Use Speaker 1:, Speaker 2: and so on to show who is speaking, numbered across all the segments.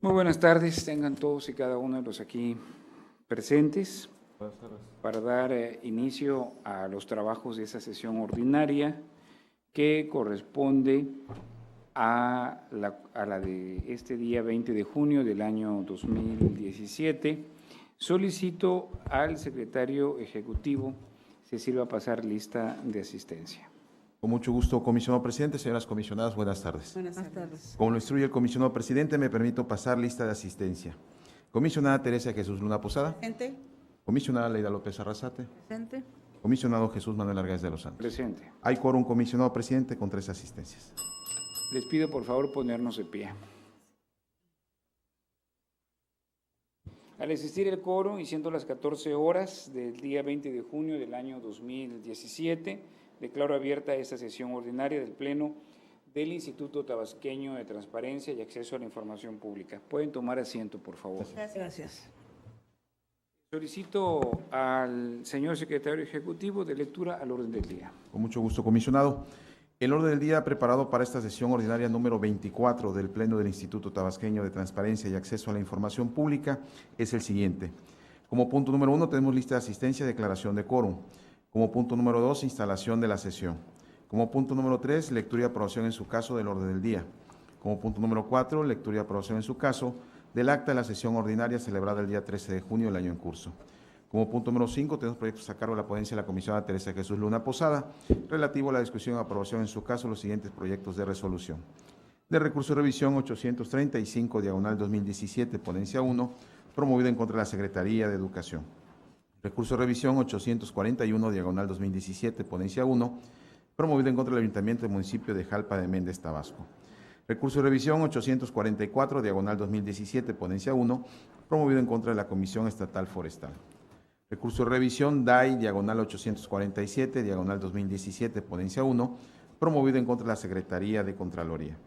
Speaker 1: Muy buenas tardes, tengan todos y cada uno de los aquí presentes para dar inicio a los trabajos de esta sesión ordinaria que corresponde a la de este día 20 de junio del año 2017. Solicito al secretario ejecutivo se sirva a pasar lista de asistencia.
Speaker 2: Con mucho gusto, comisionado presidente. Señoras comisionadas, buenas tardes.
Speaker 3: Buenas tardes.
Speaker 2: Como lo instruye el comisionado presidente, me permito pasar lista de asistencia. Comisionada Teresa Jesús Luna Posada.
Speaker 3: Presente.
Speaker 2: Comisionada Leida López Arrasate.
Speaker 3: Presente.
Speaker 2: Comisionado Jesús Manuel Argáez de los Santos.
Speaker 1: Presente.
Speaker 2: Hay quórum, comisionado presidente, con 3 asistencias.
Speaker 1: Les pido por favor ponernos de pie. Al existir el quórum y siendo las 14 horas del día 20 de junio del año 2017, declaro abierta esta sesión ordinaria del Pleno del Instituto Tabasqueño de Transparencia y Acceso a la Información Pública. Pueden tomar asiento, por favor.
Speaker 3: Gracias.
Speaker 1: Solicito al señor secretario ejecutivo de lectura al orden del día.
Speaker 2: Con mucho gusto, comisionado. El orden del día preparado para esta sesión ordinaria número 24 del Pleno del Instituto Tabasqueño de Transparencia y Acceso a la Información Pública es el siguiente. Como punto número 1 tenemos lista de asistencia y declaración de quórum. Como punto número 2, instalación de la sesión. Como punto número 3, lectura y aprobación en su caso del orden del día. Como punto número 4, lectura y aprobación en su caso del acta de la sesión ordinaria celebrada el día 13 de junio del año en curso. Como punto número 5, tenemos proyectos a cargo de la ponencia de la comisionada Teresa Jesús Luna Posada, relativo a la discusión y aprobación en su caso de los siguientes proyectos de resolución. De recurso de revisión 835, diagonal 2017, ponencia 1, promovida en contra de la Secretaría de Educación. Recurso de revisión 841, diagonal 2017, ponencia 1, promovido en contra del Ayuntamiento del municipio de Jalpa de Méndez, Tabasco. Recurso de revisión 844, diagonal 2017, ponencia 1, promovido en contra de la Comisión Estatal Forestal. Recurso de revisión DAI, diagonal 847, diagonal 2017, ponencia 1, promovido en contra de la Secretaría de Contraloría.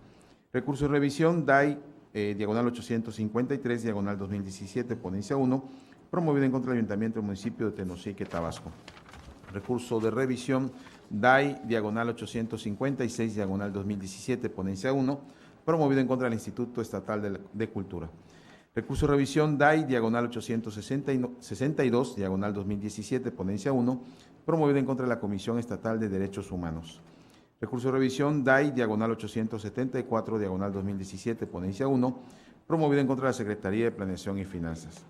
Speaker 2: Recurso de revisión DAI, diagonal 853, diagonal 2017, ponencia 1, promovido en contra del Ayuntamiento del municipio de Tenosique, Tabasco. Recurso de revisión DAI, diagonal 856, diagonal 2017, ponencia 1, promovido en contra del Instituto Estatal de Cultura. Recurso de revisión DAI, diagonal 862, diagonal 2017, ponencia 1, promovido en contra de la Comisión Estatal de Derechos Humanos. Recurso de revisión DAI, diagonal 874, diagonal 2017, ponencia 1, promovido en contra de la Secretaría de Planeación y Finanzas.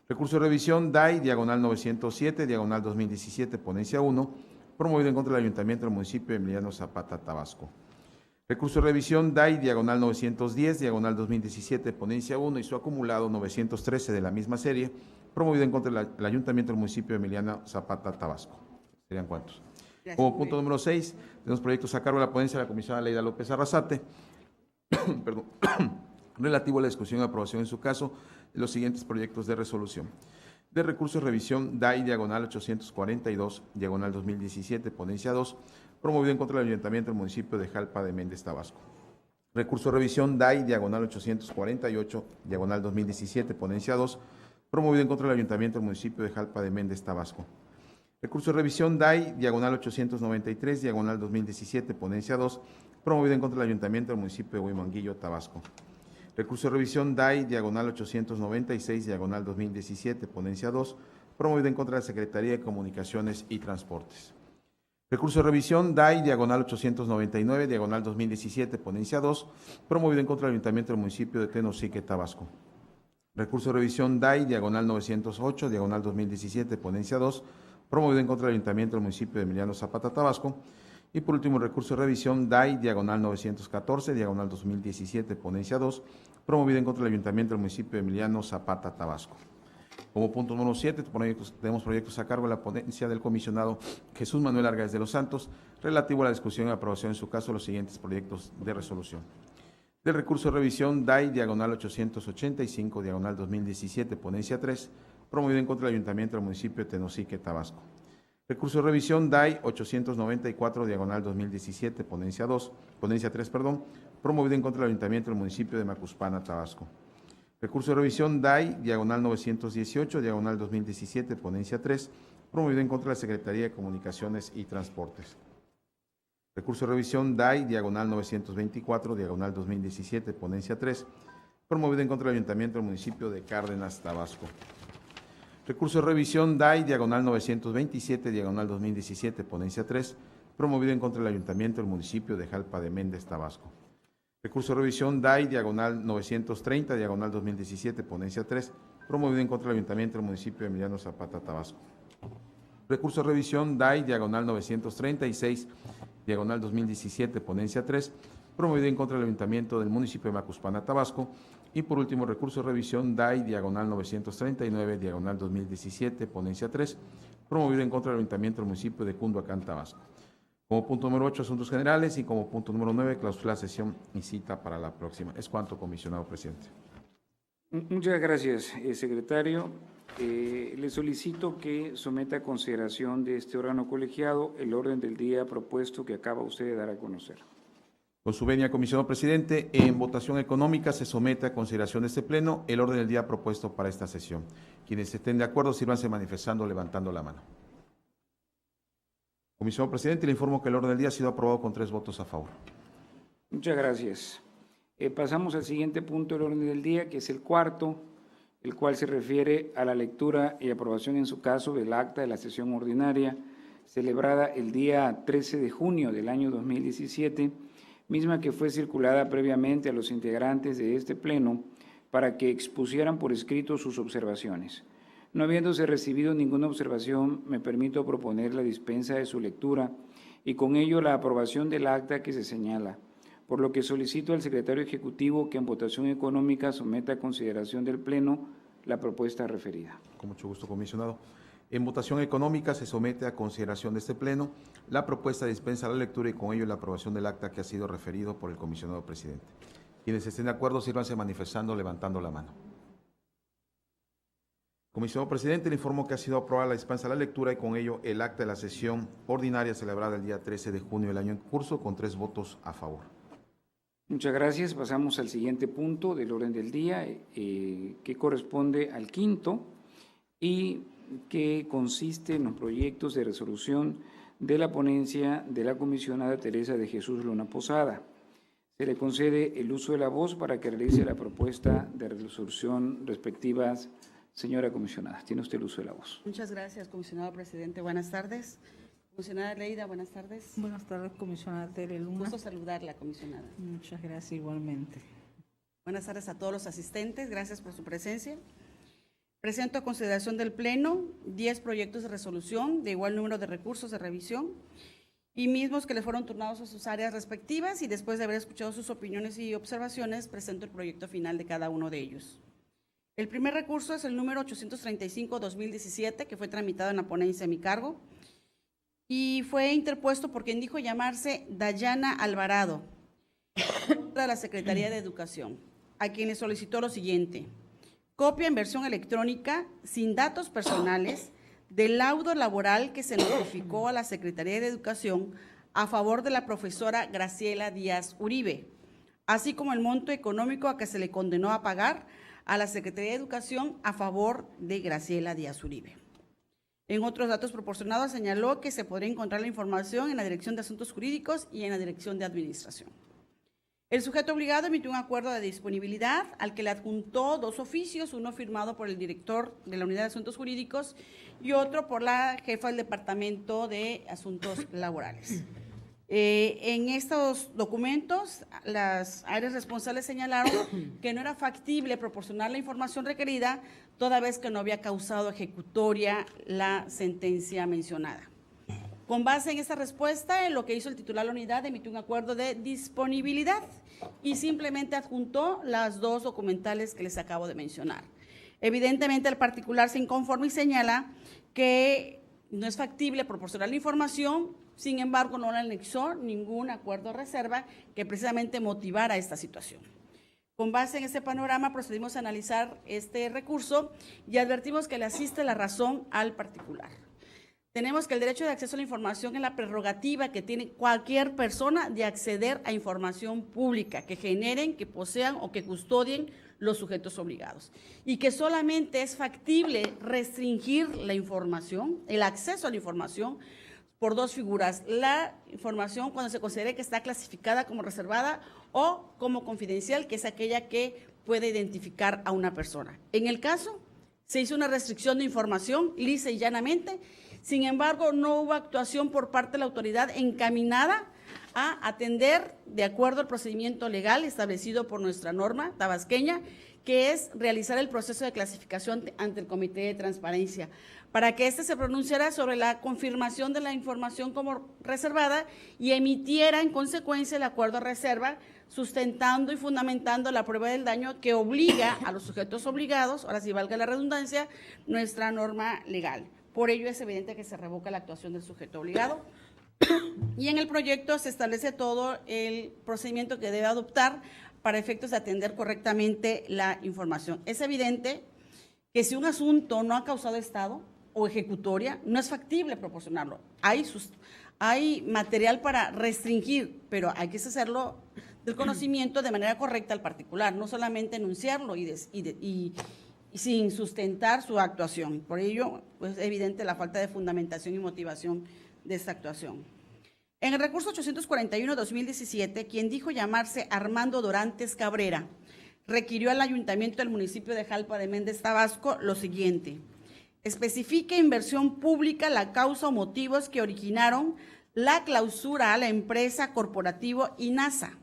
Speaker 2: Recurso de revisión DAI, diagonal 907, diagonal 2017, ponencia 1, promovido en contra del Ayuntamiento del municipio de Emiliano Zapata, Tabasco. Recurso de revisión DAI, diagonal 910, diagonal 2017, ponencia 1 y su acumulado 913 de la misma serie, promovido en contra del Ayuntamiento del municipio de Emiliano Zapata, Tabasco. ¿Serían cuántos?
Speaker 3: Gracias.
Speaker 2: Como punto número 6, tenemos proyectos a cargo de la ponencia de la comisionada Leida López Arrasate, perdón, relativo a la discusión y aprobación en su caso de los siguientes proyectos de resolución. De recurso de revisión DAI, diagonal 842, diagonal 2017, ponencia 2, promovido en contra del Ayuntamiento del municipio de Jalpa de Méndez, Tabasco. Recurso de revisión DAI, diagonal 848, diagonal 2017, ponencia 2, promovido en contra del Ayuntamiento del municipio de Jalpa de Méndez, Tabasco. Recurso de revisión DAI, diagonal 893, diagonal 2017, ponencia 2, promovido en contra del Ayuntamiento del municipio de Huimanguillo, Tabasco. Recurso de revisión DAI, diagonal 896, diagonal 2017, ponencia 2, promovido en contra de la Secretaría de Comunicaciones y Transportes. Recurso de revisión DAI, diagonal 899, diagonal 2017, ponencia 2, promovido en contra del Ayuntamiento del municipio de Tenosique, Tabasco. Recurso de revisión DAI, diagonal 908, diagonal 2017, ponencia 2, promovido en contra del Ayuntamiento del municipio de Emiliano Zapata, Tabasco. Y por último, recurso de revisión DAI, diagonal 914, diagonal 2017, ponencia 2, promovido en contra del Ayuntamiento del municipio de Emiliano Zapata, Tabasco. Como punto número 7, tenemos proyectos a cargo de la ponencia del comisionado Jesús Manuel Argáez de los Santos, relativo a la discusión y aprobación en su caso de los siguientes proyectos de resolución. Del recurso de revisión DAI, diagonal 885, diagonal 2017, ponencia 3, promovido en contra del Ayuntamiento del municipio de Tenosique, Tabasco. Recurso de revisión DAI 894, diagonal 2017, ponencia 3, promovido en contra del Ayuntamiento del municipio de Macuspana, Tabasco. Recurso de revisión DAI, diagonal 918, diagonal 2017, ponencia 3, promovido en contra de la Secretaría de Comunicaciones y Transportes. Recurso de revisión DAI, diagonal 924, diagonal 2017, ponencia 3, promovido en contra del Ayuntamiento del municipio de Cárdenas, Tabasco. Recurso de revisión DAI, diagonal 927, diagonal 2017, ponencia 3, promovido en contra del Ayuntamiento del municipio de Jalpa de Méndez, Tabasco. Recurso de revisión DAI, diagonal 930, diagonal 2017, ponencia 3, promovido en contra del Ayuntamiento del municipio de Emiliano Zapata, Tabasco. Recurso de revisión DAI, diagonal 936, diagonal 2017, ponencia 3, promovido en contra del Ayuntamiento del municipio de Macuspana, Tabasco. Y por último, recurso de revisión DAI, diagonal 939, diagonal 2017, ponencia 3, promovido en contra del Ayuntamiento del municipio de Cunduacán, Tabasco. Como punto número 8, asuntos generales, y como punto número 9, clausura la sesión y cita para la próxima. Es cuanto, comisionado presidente.
Speaker 1: Muchas gracias, secretario. Le solicito que someta a consideración de este órgano colegiado el orden del día propuesto que acaba usted de dar a conocer.
Speaker 2: Con su venia, comisionado presidente, en votación económica se somete a consideración de este pleno el orden del día propuesto para esta sesión. Quienes estén de acuerdo, sírvanse manifestando levantando la mano. Comisionado presidente, le informo que el orden del día ha sido aprobado con 3 votos a favor.
Speaker 1: Muchas gracias. Pasamos al siguiente punto del orden del día, que es el cuarto, el cual se refiere a la lectura y aprobación en su caso del acta de la sesión ordinaria celebrada el día 13 de junio del año 2017, misma que fue circulada previamente a los integrantes de este pleno para que expusieran por escrito sus observaciones. No habiéndose recibido ninguna observación, me permito proponer la dispensa de su lectura y con ello la aprobación del acta que se señala, por lo que solicito al secretario ejecutivo que en votación económica someta a consideración del pleno la propuesta referida.
Speaker 2: Con mucho gusto, comisionado. En votación económica se somete a consideración de este pleno la propuesta de dispensa a la lectura y con ello la aprobación del acta que ha sido referido por el comisionado presidente. Quienes estén de acuerdo, sírvanse manifestando levantando la mano. Comisionado presidente, le informo que ha sido aprobada la dispensa a la lectura y con ello el acta de la sesión ordinaria celebrada el día 13 de junio del año en curso con 3 votos a favor.
Speaker 1: Muchas gracias. Pasamos al siguiente punto del orden del día, que corresponde al quinto y que consiste en los proyectos de resolución de la ponencia de la comisionada Teresa de Jesús Luna Posada. Se le concede el uso de la voz para que realice la propuesta de resolución respectivas. Señora comisionada, tiene usted el uso de la voz.
Speaker 3: Muchas gracias, comisionado presidente. Buenas tardes. Comisionada Leida, buenas tardes.
Speaker 4: Buenas tardes, comisionada Tere Luna.
Speaker 3: Gusto saludarla, comisionada.
Speaker 4: Muchas gracias igualmente.
Speaker 3: Buenas tardes a todos los asistentes, gracias por su presencia. Presento a consideración del Pleno 10 proyectos de resolución de igual número de recursos de revisión y mismos que le fueron turnados a sus áreas respectivas y después de haber escuchado sus opiniones y observaciones, presento el proyecto final de cada uno de ellos. El primer recurso es el número 835-2017, que fue tramitado en la ponencia a mi cargo y fue interpuesto por quien dijo llamarse Dayana Alvarado, de la Secretaría de Educación, a quien le solicitó lo siguiente: copia en versión electrónica, sin datos personales, del laudo laboral que se notificó a la Secretaría de Educación a favor de la profesora Graciela Díaz Uribe, así como el monto económico a que se le condenó a pagar a la Secretaría de Educación a favor de Graciela Díaz Uribe. En otros datos proporcionados señaló que se podría encontrar la información en la Dirección de Asuntos Jurídicos y en la Dirección de Administración. El sujeto obligado emitió un acuerdo de disponibilidad al que le adjuntó 2 oficios, uno firmado por el director de la Unidad de Asuntos Jurídicos y otro por la jefa del Departamento de Asuntos Laborales. En estos documentos, las áreas responsables señalaron que no era factible proporcionar la información requerida, toda vez que no había causado ejecutoria la sentencia mencionada. Con base en esta respuesta, en lo que hizo el titular de la unidad, emitió un acuerdo de disponibilidad y simplemente adjuntó las 2 documentales que les acabo de mencionar. Evidentemente, el particular se inconforma y señala que no es factible proporcionar la información. Sin embargo, no le anexó ningún acuerdo de reserva que precisamente motivara esta situación. Con base en este panorama, procedimos a analizar este recurso y advertimos que le asiste la razón al particular. Tenemos que el derecho de acceso a la información es la prerrogativa que tiene cualquier persona de acceder a información pública que generen, que posean o que custodien los sujetos obligados. Y que solamente es factible restringir la información, el acceso a la información, por 2 figuras: la información cuando se considere que está clasificada como reservada o como confidencial, que es aquella que puede identificar a una persona. En el caso, se hizo una restricción de información lisa y llanamente. Sin embargo, no hubo actuación por parte de la autoridad encaminada a atender de acuerdo al procedimiento legal establecido por nuestra norma tabasqueña, que es realizar el proceso de clasificación ante el Comité de Transparencia, para que éste se pronunciara sobre la confirmación de la información como reservada y emitiera en consecuencia el acuerdo de reserva, sustentando y fundamentando la prueba del daño que obliga a los sujetos obligados, ahora sí valga la redundancia, nuestra norma legal. Por ello es evidente que se revoca la actuación del sujeto obligado. Y en el proyecto se establece todo el procedimiento que debe adoptar para efectos de atender correctamente la información. Es evidente que si un asunto no ha causado estado o ejecutoria, no es factible proporcionarlo. Hay material para restringir, pero hay que hacerlo del conocimiento de manera correcta al particular, no solamente enunciarlo y sin sustentar su actuación. Por ello, pues, es evidente la falta de fundamentación y motivación de esta actuación. En el recurso 841-2017, quien dijo llamarse Armando Dorantes Cabrera, requirió al ayuntamiento del municipio de Jalpa de Méndez, Tabasco, lo siguiente: especifique inversión pública la causa o motivos que originaron la clausura a la empresa corporativo INASA,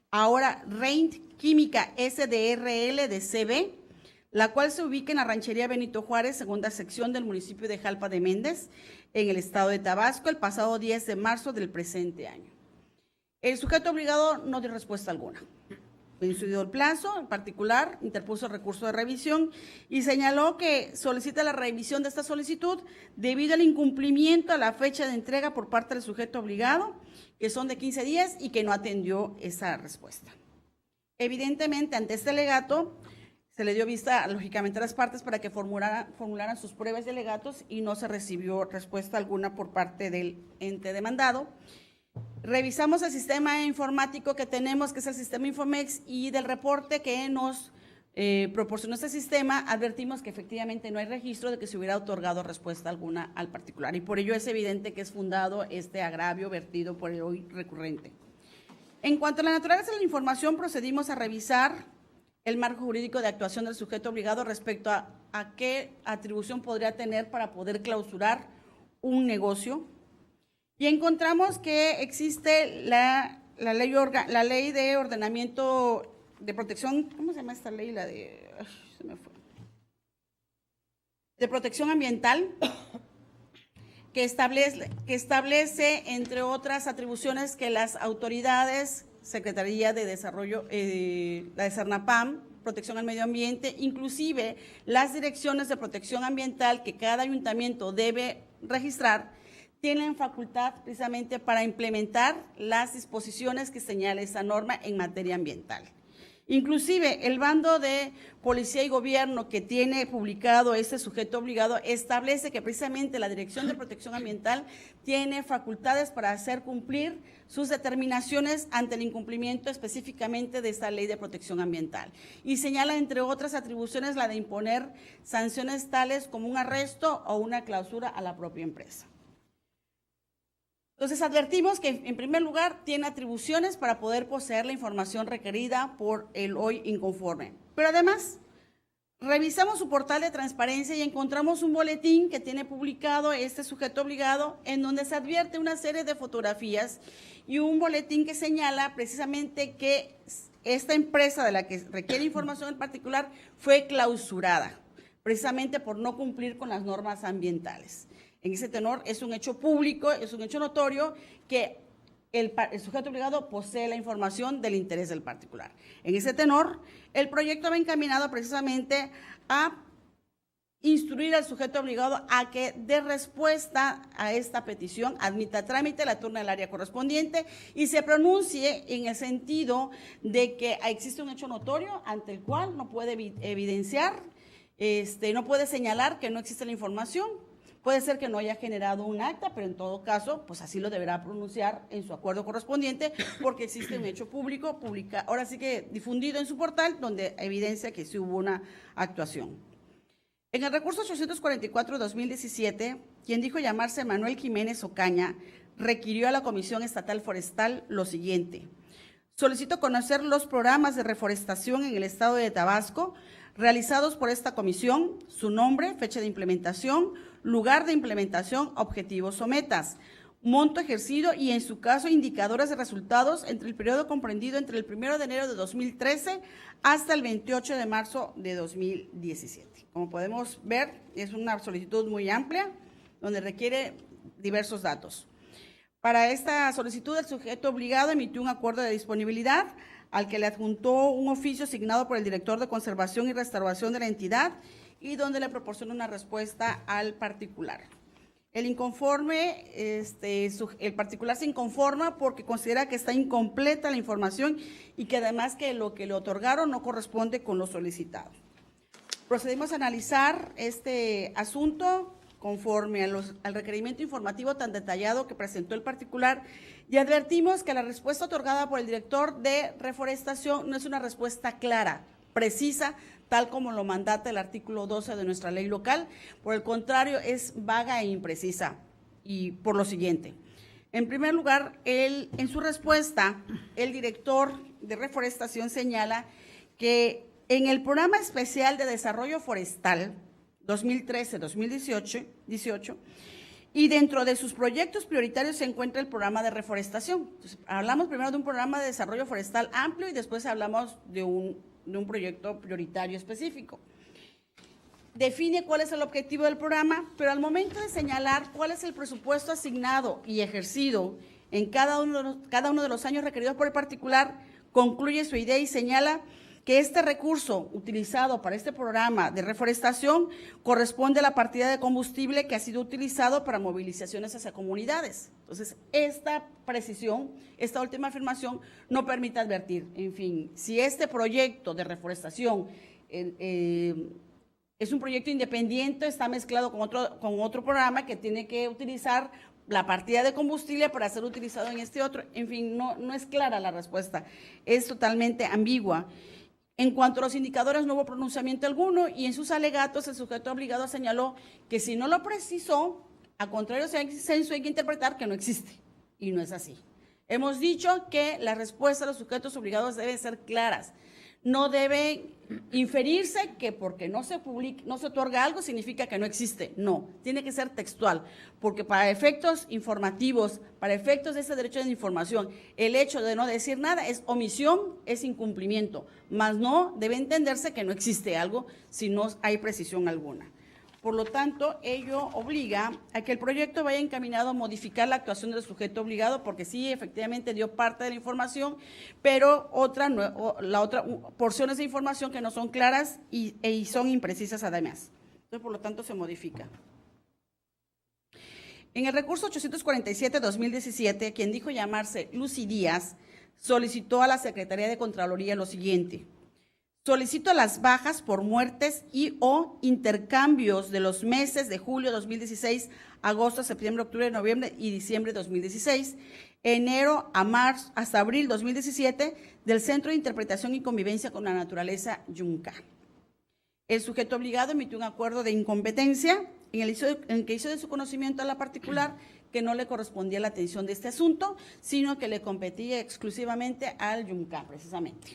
Speaker 3: ahora Reint Química SDRL de CB, la cual se ubica en la ranchería Benito Juárez, segunda sección del municipio de Jalpa de Méndez, en el estado de Tabasco, el pasado 10 de marzo del presente año. El sujeto obligado no dio respuesta alguna. Coincidió el plazo, en particular, interpuso el recurso de revisión y señaló que solicita la revisión de esta solicitud debido al incumplimiento a la fecha de entrega por parte del sujeto obligado, que son de 15 días, y que no atendió esa respuesta. Evidentemente, ante este alegato, se le dio vista, lógicamente, a las partes para que formularan sus pruebas de alegatos y no se recibió respuesta alguna por parte del ente demandado. Revisamos el sistema informático que tenemos, que es el sistema Infomex, y del reporte que nos proporcionó este sistema, advertimos que efectivamente no hay registro de que se hubiera otorgado respuesta alguna al particular, y por ello es evidente que es fundado este agravio vertido por el hoy recurrente. En cuanto a la naturaleza de la información, procedimos a revisar el marco jurídico de actuación del sujeto obligado respecto a qué atribución podría tener para poder clausurar un negocio. Y encontramos que existe la ley de ordenamiento de protección, ¿cómo se llama esta ley? De protección ambiental, que establece, entre otras atribuciones, que las autoridades, Secretaría de Desarrollo, la de Cernapam, Protección al Medio Ambiente, inclusive las direcciones de protección ambiental que cada ayuntamiento debe registrar, tienen facultad precisamente para implementar las disposiciones que señala esa norma en materia ambiental. Inclusive el bando de Policía y Gobierno que tiene publicado este sujeto obligado establece que precisamente la Dirección de Protección Ambiental tiene facultades para hacer cumplir sus determinaciones ante el incumplimiento específicamente de esta ley de protección ambiental, y señala, entre otras atribuciones, la de imponer sanciones tales como un arresto o una clausura a la propia empresa. Entonces, advertimos que, en primer lugar, tiene atribuciones para poder poseer la información requerida por el hoy inconforme. Pero además, revisamos su portal de transparencia y encontramos un boletín que tiene publicado este sujeto obligado, en donde se advierte una serie de fotografías y un boletín que señala precisamente que esta empresa de la que requiere información en particular fue clausurada, precisamente por no cumplir con las normas ambientales. En ese tenor, es un hecho público, es un hecho notorio que el sujeto obligado posee la información del interés del particular. En ese tenor, el proyecto va encaminado precisamente a instruir al sujeto obligado a que dé respuesta a esta petición, admita trámite, la turna del área correspondiente y se pronuncie en el sentido de que existe un hecho notorio ante el cual no puede evidenciar, no puede señalar que no existe la información. Puede ser que no haya generado un acta, pero en todo caso, pues así lo deberá pronunciar en su acuerdo correspondiente, porque existe un hecho público, ahora sí que difundido en su portal, donde evidencia que sí hubo una actuación. En el recurso 844-2017, quien dijo llamarse Manuel Jiménez Ocaña, requirió a la Comisión Estatal Forestal lo siguiente: Solicito conocer los programas de reforestación en el estado de Tabasco realizados por esta comisión, su nombre, fecha de implementación, lugar de implementación, objetivos o metas, monto ejercido y, en su caso, indicadores de resultados entre el periodo comprendido entre el 1 de enero de 2013 hasta el 28 de marzo de 2017. Como podemos ver, es una solicitud muy amplia, donde requiere diversos datos. Para esta solicitud, el sujeto obligado emitió un acuerdo de disponibilidad al que le adjuntó un oficio asignado por el director de Conservación y Restauración de la entidad y donde le proporciona una respuesta al particular. El inconforme, el particular se inconforma porque considera que está incompleta la información y que además que lo que le otorgaron no corresponde con lo solicitado. Procedimos a analizar este asunto conforme al requerimiento informativo tan detallado que presentó el particular y advertimos que la respuesta otorgada por el director de reforestación no es una respuesta clara, precisa, tal como lo mandata el artículo 12 de nuestra ley local. Por el contrario, es vaga e imprecisa, y por lo siguiente. En primer lugar, en su respuesta, el director de reforestación señala que en el Programa Especial de Desarrollo Forestal 2013-2018, y dentro de sus proyectos prioritarios se encuentra el programa de reforestación. Entonces, hablamos primero de un programa de desarrollo forestal amplio y después hablamos de un proyecto prioritario específico. Define cuál es el objetivo del programa, pero al momento de señalar cuál es el presupuesto asignado y ejercido en cada uno de los años requeridos por el particular, concluye su idea y señala que este recurso utilizado para este programa de reforestación corresponde a la partida de combustible que ha sido utilizado para movilizaciones hacia comunidades. Entonces, esta precisión, esta última afirmación no permite advertir, en fin, si este proyecto de reforestación es un proyecto independiente, está mezclado con otro programa que tiene que utilizar la partida de combustible para ser utilizado en este otro. En fin, no es clara la respuesta, es totalmente ambigua. En cuanto a los indicadores, no hubo pronunciamiento alguno y en sus alegatos el sujeto obligado señaló que si no lo precisó, a contrario de censo, hay que interpretar que no existe, y no es así. Hemos dicho que las respuestas de los sujetos obligados deben ser claras. No debe inferirse que porque no se otorga algo significa que no existe. No, tiene que ser textual, porque para efectos informativos, para efectos de ese derecho de información, el hecho de no decir nada es omisión, es incumplimiento, mas no debe entenderse que no existe algo si no hay precisión alguna. Por lo tanto, ello obliga a que el proyecto vaya encaminado a modificar la actuación del sujeto obligado, porque sí, efectivamente dio parte de la información, pero porciones de información que no son claras y son imprecisas además. Entonces, por lo tanto, se modifica. En el recurso 847-2017, quien dijo llamarse Lucy Díaz, solicitó a la Secretaría de Contraloría lo siguiente: solicito las bajas por muertes y o intercambios de los meses de julio 2016, agosto, septiembre, octubre, noviembre y diciembre de 2016, enero a marzo hasta abril 2017 del Centro de Interpretación y Convivencia con la Naturaleza, Yunca. El sujeto obligado emitió un acuerdo de incompetencia en el que hizo de su conocimiento a la particular que no le correspondía la atención de este asunto, sino que le competía exclusivamente al Yunca, precisamente.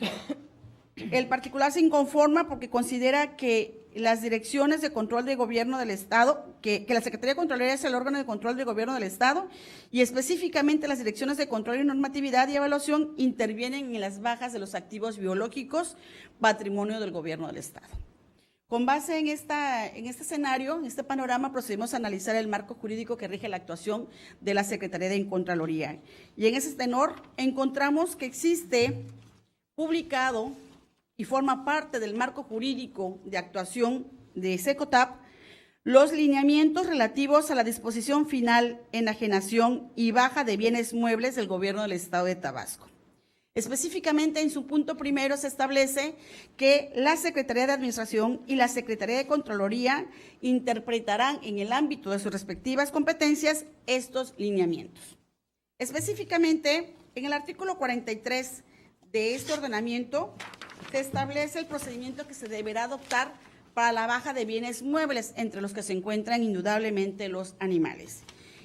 Speaker 3: El particular se inconforma porque considera que las direcciones de control de gobierno del Estado, que la Secretaría de Contraloría es el órgano de control de gobierno del Estado, y específicamente las direcciones de control y normatividad y evaluación intervienen en las bajas de los activos biológicos, patrimonio del gobierno del Estado. Con base en este escenario, en este panorama, procedimos a analizar el marco jurídico que rige la actuación de la Secretaría de Contraloría. Y en ese tenor encontramos que existe publicado y forma parte del marco jurídico de actuación de SECOTAP los lineamientos relativos a la disposición final, enajenación y baja de bienes muebles del gobierno del Estado de Tabasco. Específicamente, en su punto primero se establece que la Secretaría de Administración y la Secretaría de Contraloría interpretarán en el ámbito de sus respectivas competencias estos lineamientos. Específicamente, en el artículo 43 de este ordenamiento se establece el procedimiento que se deberá adoptar para la baja de bienes muebles, entre los que se encuentran indudablemente los animales.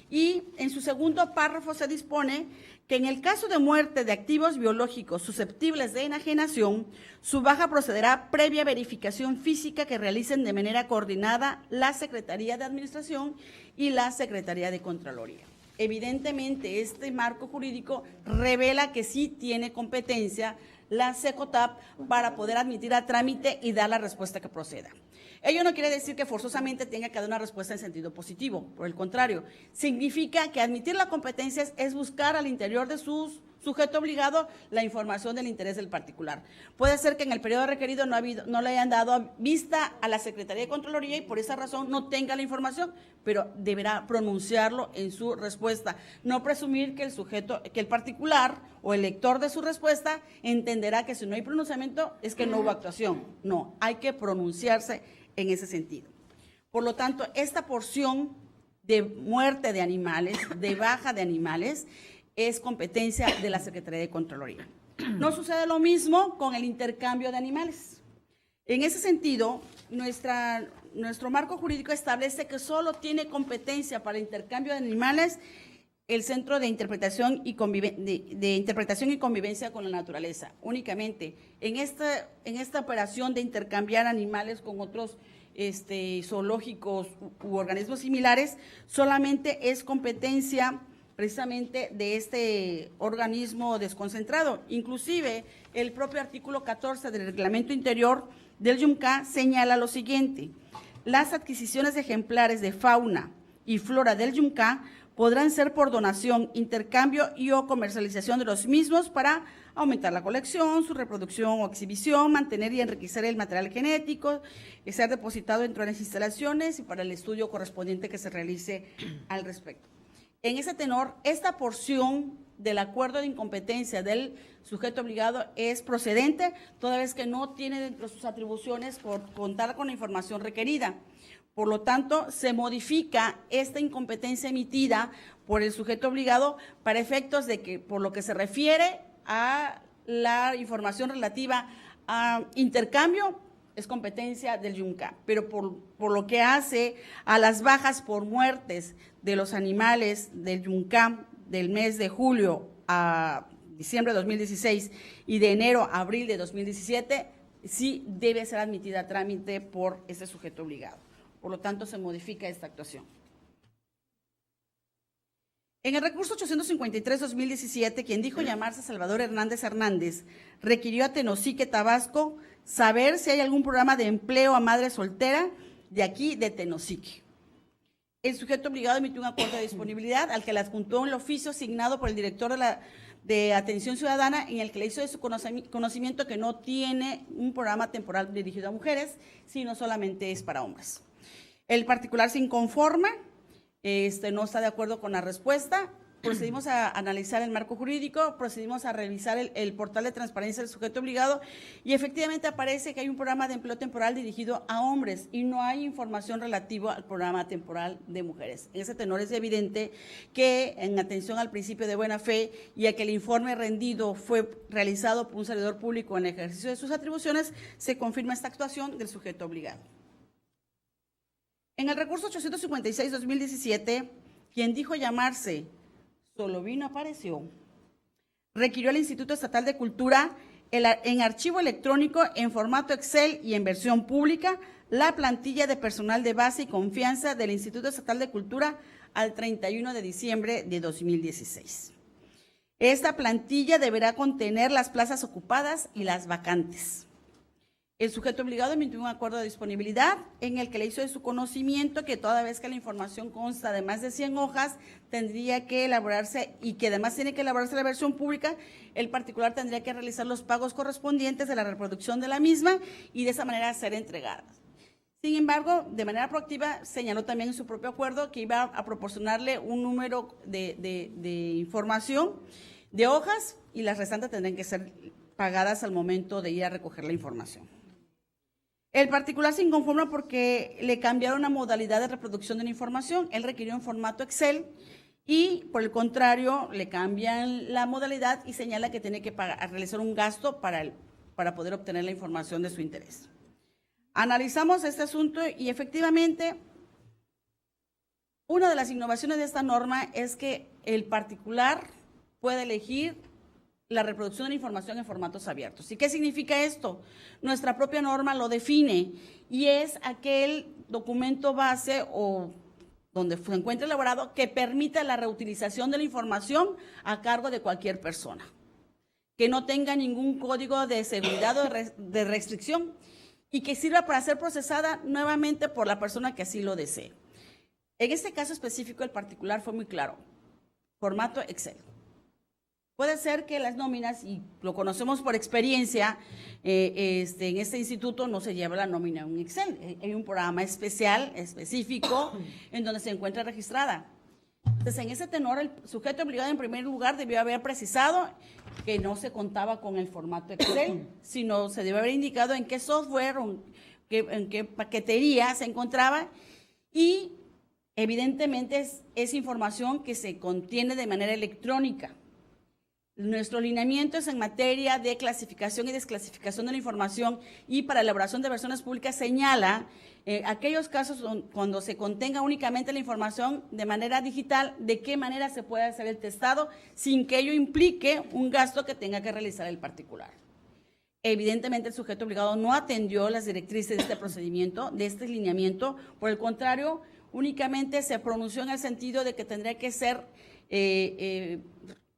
Speaker 3: Y en su segundo párrafo se dispone que en el caso de muerte de activos biológicos susceptibles de enajenación, su baja procederá previa verificación física que realicen de manera coordinada la Secretaría de Administración y la Secretaría de Contraloría. Evidentemente, este marco jurídico revela que sí tiene competencia la SECOTAP para poder admitir a trámite y dar la respuesta que proceda. Ello no quiere decir que forzosamente tenga que dar una respuesta en sentido positivo, por el contrario, significa que admitir la competencia es buscar al interior de su sujeto obligado la información del interés del particular. Puede ser que en el periodo requerido no le hayan dado vista a la Secretaría de Contraloría y por esa razón no tenga la información, pero deberá pronunciarlo en su respuesta. No presumir que el particular o el lector de su respuesta entenderá que si no hay pronunciamiento es que no hubo actuación. No, hay que pronunciarse en ese sentido. Por lo tanto, esta porción de muerte de animales, de baja de animales, es competencia de la Secretaría de Contraloría. No sucede lo mismo con el intercambio de animales. En ese sentido, nuestro marco jurídico establece que solo tiene competencia para intercambio de animales el Centro de Interpretación y Convivencia con la Naturaleza. Únicamente en esta operación de intercambiar animales con otros zoológicos u organismos similares, solamente es competencia precisamente de este organismo desconcentrado. Inclusive, el propio artículo 14 del Reglamento Interior del YUMCA señala lo siguiente: las adquisiciones de ejemplares de fauna y flora del YUMCA podrán ser por donación, intercambio y o comercialización de los mismos para aumentar la colección, su reproducción o exhibición, mantener y enriquecer el material genético, ser depositado dentro de las instalaciones y para el estudio correspondiente que se realice al respecto. En ese tenor, esta porción del acuerdo de incompetencia del sujeto obligado es procedente, toda vez que no tiene dentro de sus atribuciones por contar con la información requerida. Por lo tanto, se modifica esta incompetencia emitida por el sujeto obligado para efectos de que, por lo que se refiere a la información relativa a intercambio, es competencia del YUMCA, pero por lo que hace a las bajas por muertes de los animales del YUMCA del mes de julio a diciembre de 2016 y de enero a abril de 2017, sí debe ser admitida a trámite por ese sujeto obligado. Por lo tanto, se modifica esta actuación. En el recurso 853-2017, quien dijo llamarse Salvador Hernández, requirió a Tenosique, Tabasco, saber si hay algún programa de empleo a madre soltera de aquí de Tenosique. El sujeto obligado emitió un acuerdo de disponibilidad al que le adjuntó un oficio asignado por el director de Atención Ciudadana, en el que le hizo de su conocimiento que no tiene un programa temporal dirigido a mujeres, sino solamente es para hombres. El particular se inconforma, no está de acuerdo con la respuesta. Procedimos a analizar el marco jurídico, procedimos a revisar el portal de transparencia del sujeto obligado y efectivamente aparece que hay un programa de empleo temporal dirigido a hombres y no hay información relativa al programa temporal de mujeres. En ese tenor es evidente que, en atención al principio de buena fe y a que el informe rendido fue realizado por un servidor público en el ejercicio de sus atribuciones, se confirma esta actuación del sujeto obligado. En el recurso 856-2017, quien dijo llamarse Solovino apareció, requirió al Instituto Estatal de Cultura en archivo electrónico, en formato Excel y en versión pública, la plantilla de personal de base y confianza del Instituto Estatal de Cultura al 31 de diciembre de 2016. Esta plantilla deberá contener las plazas ocupadas y las vacantes. El sujeto obligado emitió un acuerdo de disponibilidad en el que le hizo de su conocimiento que toda vez que la información consta de más de 100 hojas, tendría que elaborarse y que además tiene que elaborarse la versión pública, el particular tendría que realizar los pagos correspondientes de la reproducción de la misma y de esa manera ser entregada. Sin embargo, de manera proactiva, señaló también en su propio acuerdo que iba a proporcionarle un número de información de hojas y las restantes tendrían que ser pagadas al momento de ir a recoger la información. El particular se inconforma porque le cambiaron la modalidad de reproducción de la información. Él requirió en formato Excel y, por el contrario, le cambian la modalidad y señala que tiene que realizar un gasto para poder obtener la información de su interés. Analizamos este asunto y efectivamente Una de las innovaciones de esta norma es que el particular puede elegir la reproducción de la información en formatos abiertos. ¿Y qué significa esto? Nuestra propia norma lo define y es aquel documento base o donde se encuentre elaborado que permita la reutilización de la información a cargo de cualquier persona, que no tenga ningún código de seguridad o de restricción y que sirva para ser procesada nuevamente por la persona que así lo desee. En este caso específico, el particular fue muy claro, formato Excel. Puede ser que las nóminas, y lo conocemos por experiencia, en este instituto no se lleva la nómina en un Excel, hay un programa especial, específico, en donde se encuentra registrada. Entonces, en ese tenor, el sujeto obligado en primer lugar debió haber precisado que no se contaba con el formato Excel, sino se debió haber indicado en qué software, en qué paquetería se encontraba y evidentemente es información que se contiene de manera electrónica. Nuestro lineamiento es en materia de clasificación y desclasificación de la información y para elaboración de versiones públicas señala aquellos casos cuando se contenga únicamente la información de manera digital, de qué manera se puede hacer el testado sin que ello implique un gasto que tenga que realizar el particular. Evidentemente el sujeto obligado no atendió las directrices de este procedimiento, de este lineamiento, por el contrario, únicamente se pronunció en el sentido de que tendría que ser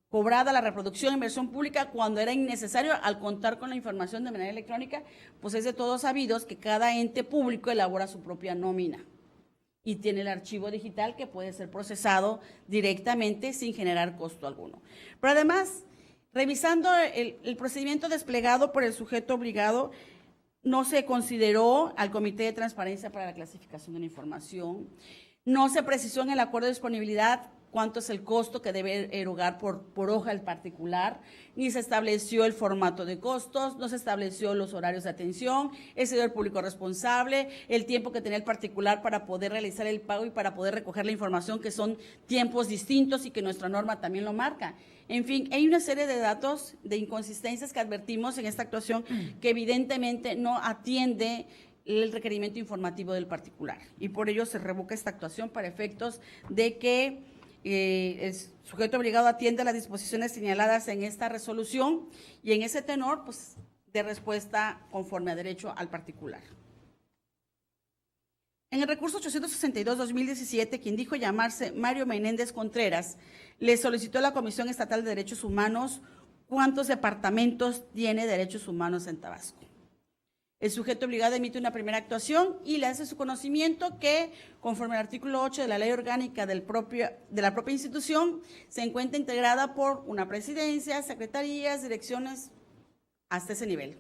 Speaker 3: cobrada la reproducción en versión pública cuando era innecesario al contar con la información de manera electrónica, pues es de todos sabidos que cada ente público elabora su propia nómina y tiene el archivo digital que puede ser procesado directamente sin generar costo alguno. Pero además, revisando el procedimiento desplegado por el sujeto obligado, no se consideró al Comité de Transparencia para la Clasificación de la Información, no se precisó en el acuerdo de disponibilidad cuánto es el costo que debe erogar por hoja el particular, ni se estableció el formato de costos, no se estableció los horarios de atención, el servidor público responsable, el tiempo que tenía el particular para poder realizar el pago y para poder recoger la información, que son tiempos distintos y que nuestra norma también lo marca. En fin, hay una serie de datos, de inconsistencias que advertimos en esta actuación que evidentemente no atiende el requerimiento informativo del particular y por ello se revoca esta actuación para efectos de que el sujeto obligado atiende a las disposiciones señaladas en esta resolución y en ese tenor, pues, de respuesta conforme a derecho al particular. En el recurso 862-2017, quien dijo llamarse Mario Menéndez Contreras, le solicitó a la Comisión Estatal de Derechos Humanos cuántos departamentos tiene derechos humanos en Tabasco. El sujeto obligado emite una primera actuación y le hace su conocimiento que, conforme al artículo 8 de la Ley Orgánica de la propia institución, se encuentra integrada por una presidencia, secretarías, direcciones, hasta ese nivel.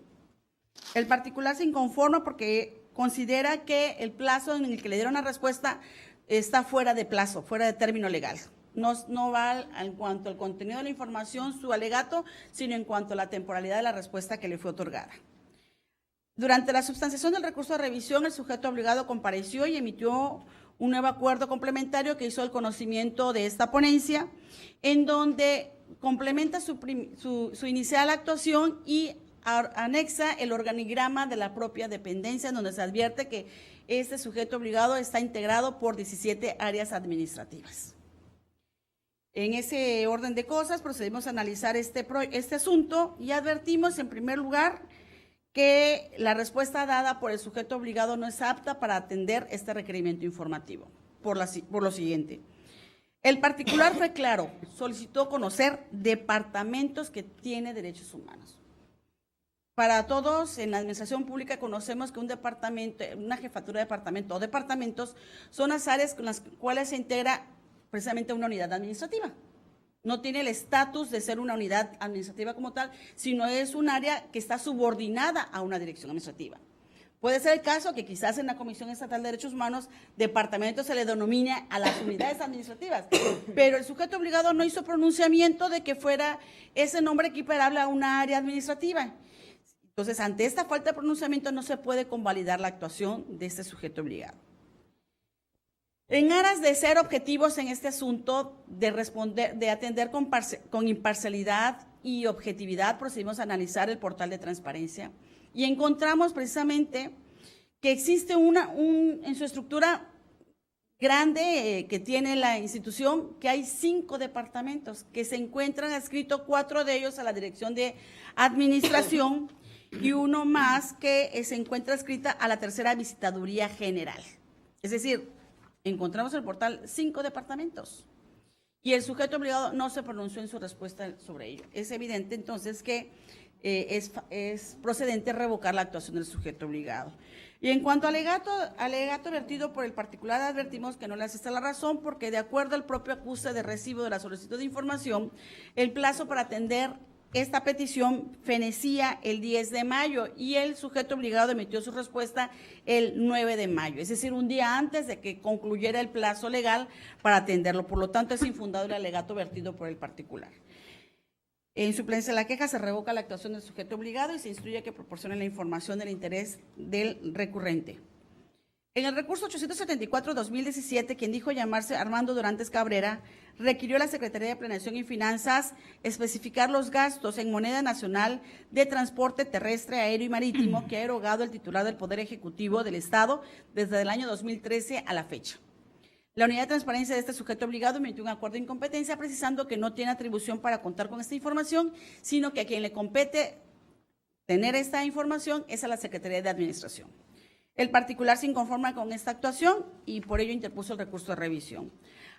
Speaker 3: El particular se inconforma porque considera que el plazo en el que le dieron la respuesta está fuera de plazo, fuera de término legal. No va en cuanto al contenido de la información, su alegato, sino en cuanto a la temporalidad de la respuesta que le fue otorgada. Durante la substanciación del recurso de revisión, el sujeto obligado compareció y emitió un nuevo acuerdo complementario que hizo el conocimiento de esta ponencia, en donde complementa su inicial actuación y anexa el organigrama de la propia dependencia, en donde se advierte que este sujeto obligado está integrado por 17 áreas administrativas. En ese orden de cosas, procedimos a analizar este asunto y advertimos, en primer lugar, que la respuesta dada por el sujeto obligado no es apta para atender este requerimiento informativo, por lo siguiente. El particular fue claro, solicitó conocer departamentos que tiene derechos humanos. Para todos, en la administración pública conocemos que un departamento, una jefatura de departamento o departamentos son las áreas con las cuales se integra precisamente una unidad administrativa. No tiene el estatus de ser una unidad administrativa como tal, sino es un área que está subordinada a una dirección administrativa. Puede ser el caso que quizás en la Comisión Estatal de Derechos Humanos, departamento se le denomine a las unidades administrativas, pero el sujeto obligado no hizo pronunciamiento de que fuera ese nombre equiparable a una área administrativa. Entonces, ante esta falta de pronunciamiento no se puede convalidar la actuación de este sujeto obligado. En aras de ser objetivos en este asunto, de atender con imparcialidad y objetividad, procedimos a analizar el portal de transparencia y encontramos precisamente que existe en su estructura grande que tiene la institución, que hay 5 departamentos que se encuentran adscritos, 4 de ellos a la Dirección de Administración y uno más que se encuentra adscrita a la tercera Visitaduría General. Es decir, encontramos en el portal 5 departamentos y el sujeto obligado no se pronunció en su respuesta sobre ello. Es evidente entonces que es procedente revocar la actuación del sujeto obligado. Y en cuanto al alegato vertido por el particular, advertimos que no le asiste la razón porque de acuerdo al propio acuse de recibo de la solicitud de información, el plazo para atender esta petición fenecía el 10 de mayo y el sujeto obligado emitió su respuesta el 9 de mayo, es decir, un día antes de que concluyera el plazo legal para atenderlo. Por lo tanto, es infundado el alegato vertido por el particular. En suplencia de la queja se revoca la actuación del sujeto obligado y se instruye que proporcione la información del interés del recurrente. En el recurso 874-2017, quien dijo llamarse Armando Dorantes Cabrera, requirió a la Secretaría de Planeación y Finanzas especificar los gastos en moneda nacional de transporte terrestre, aéreo y marítimo que ha erogado el titular del Poder Ejecutivo del Estado desde el año 2013 a la fecha. La unidad de transparencia de este sujeto obligado emitió un acuerdo de incompetencia precisando que no tiene atribución para contar con esta información, sino que a quien le compete tener esta información es a la Secretaría de Administración. El particular se inconforma con esta actuación y por ello interpuso el recurso de revisión.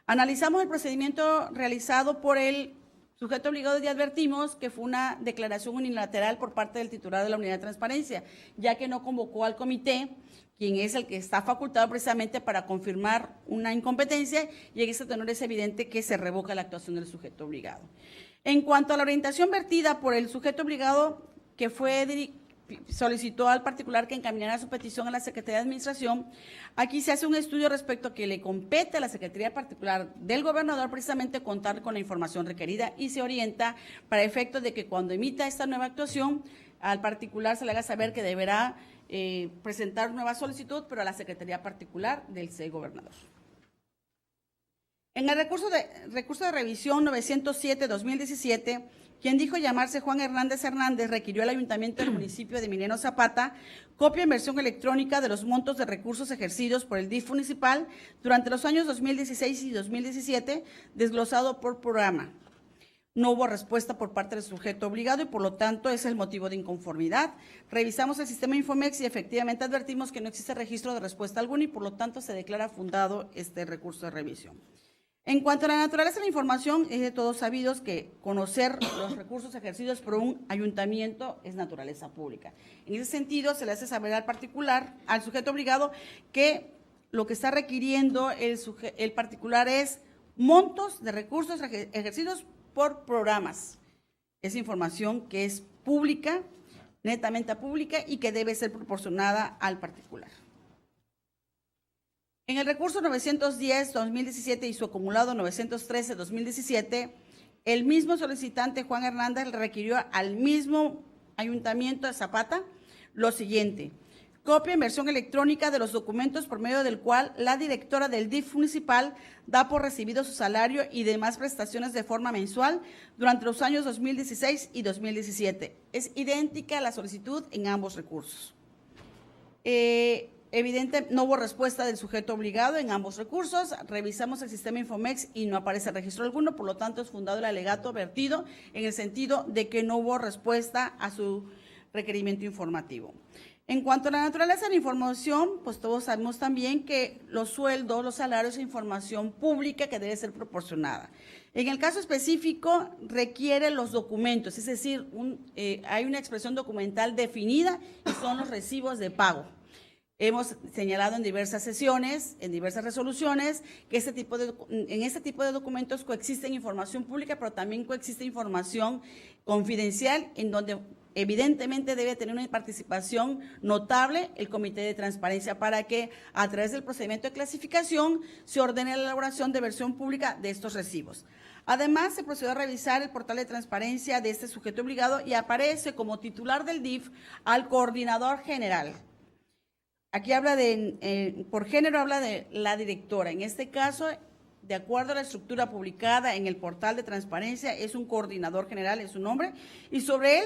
Speaker 3: Analizamos el procedimiento realizado por el sujeto obligado y advertimos que fue una declaración unilateral por parte del titular de la unidad de transparencia, ya que no convocó al comité, quien es el que está facultado precisamente para confirmar una incompetencia, y en este tenor es evidente que se revoca la actuación del sujeto obligado. En cuanto a la orientación vertida por el sujeto obligado, que solicitó al particular que encaminara su petición a la Secretaría de Administración, aquí se hace un estudio respecto a que le compete a la Secretaría Particular del Gobernador precisamente contar con la información requerida y se orienta para efecto de que cuando emita esta nueva actuación, al particular se le haga saber que deberá presentar nueva solicitud, pero a la Secretaría Particular del Gobernador. En el recurso de revisión 907-2017, quien dijo llamarse Juan Hernández Hernández, requirió al Ayuntamiento del municipio de Emiliano Zapata copia en versión electrónica de los montos de recursos ejercidos por el DIF municipal durante los años 2016 y 2017, desglosado por programa. No hubo respuesta por parte del sujeto obligado y por lo tanto es el motivo de inconformidad. Revisamos el sistema Infomex y efectivamente advertimos que no existe registro de respuesta alguna y por lo tanto se declara fundado este recurso de revisión. En cuanto a la naturaleza de la información, es de todos sabidos que conocer los recursos ejercidos por un ayuntamiento es naturaleza pública. En ese sentido, se le hace saber al sujeto obligado, que lo que está requiriendo el particular es montos de recursos ejercidos por programas. Es información que es pública, netamente pública y que debe ser proporcionada al particular. En el recurso 910-2017 y su acumulado 913-2017, el mismo solicitante Juan Hernández le requirió al mismo Ayuntamiento de Zapata lo siguiente: copia en versión electrónica de los documentos por medio del cual la directora del DIF municipal da por recibido su salario y demás prestaciones de forma mensual durante los años 2016 y 2017. Es idéntica a la solicitud en ambos recursos. Evidente, no hubo respuesta del sujeto obligado en ambos recursos. Revisamos el sistema Infomex y no aparece registro alguno, por lo tanto es fundado el alegato vertido en el sentido de que no hubo respuesta a su requerimiento informativo. En cuanto a la naturaleza de la información, pues todos sabemos también que los sueldos, los salarios son información pública que debe ser proporcionada. En el caso específico, requiere los documentos, es decir, hay una expresión documental definida y son los recibos de pago. Hemos señalado en diversas sesiones, en diversas resoluciones, que en este tipo de documentos coexiste información pública, pero también coexiste información confidencial, en donde evidentemente debe tener una participación notable el Comité de Transparencia para que a través del procedimiento de clasificación se ordene la elaboración de versión pública de estos recibos. Además, se procedió a revisar el portal de transparencia de este sujeto obligado y aparece como titular del DIF al coordinador general. Aquí habla por género habla de la directora. En este caso, de acuerdo a la estructura publicada en el portal de transparencia, es un coordinador general, es su nombre, y sobre él,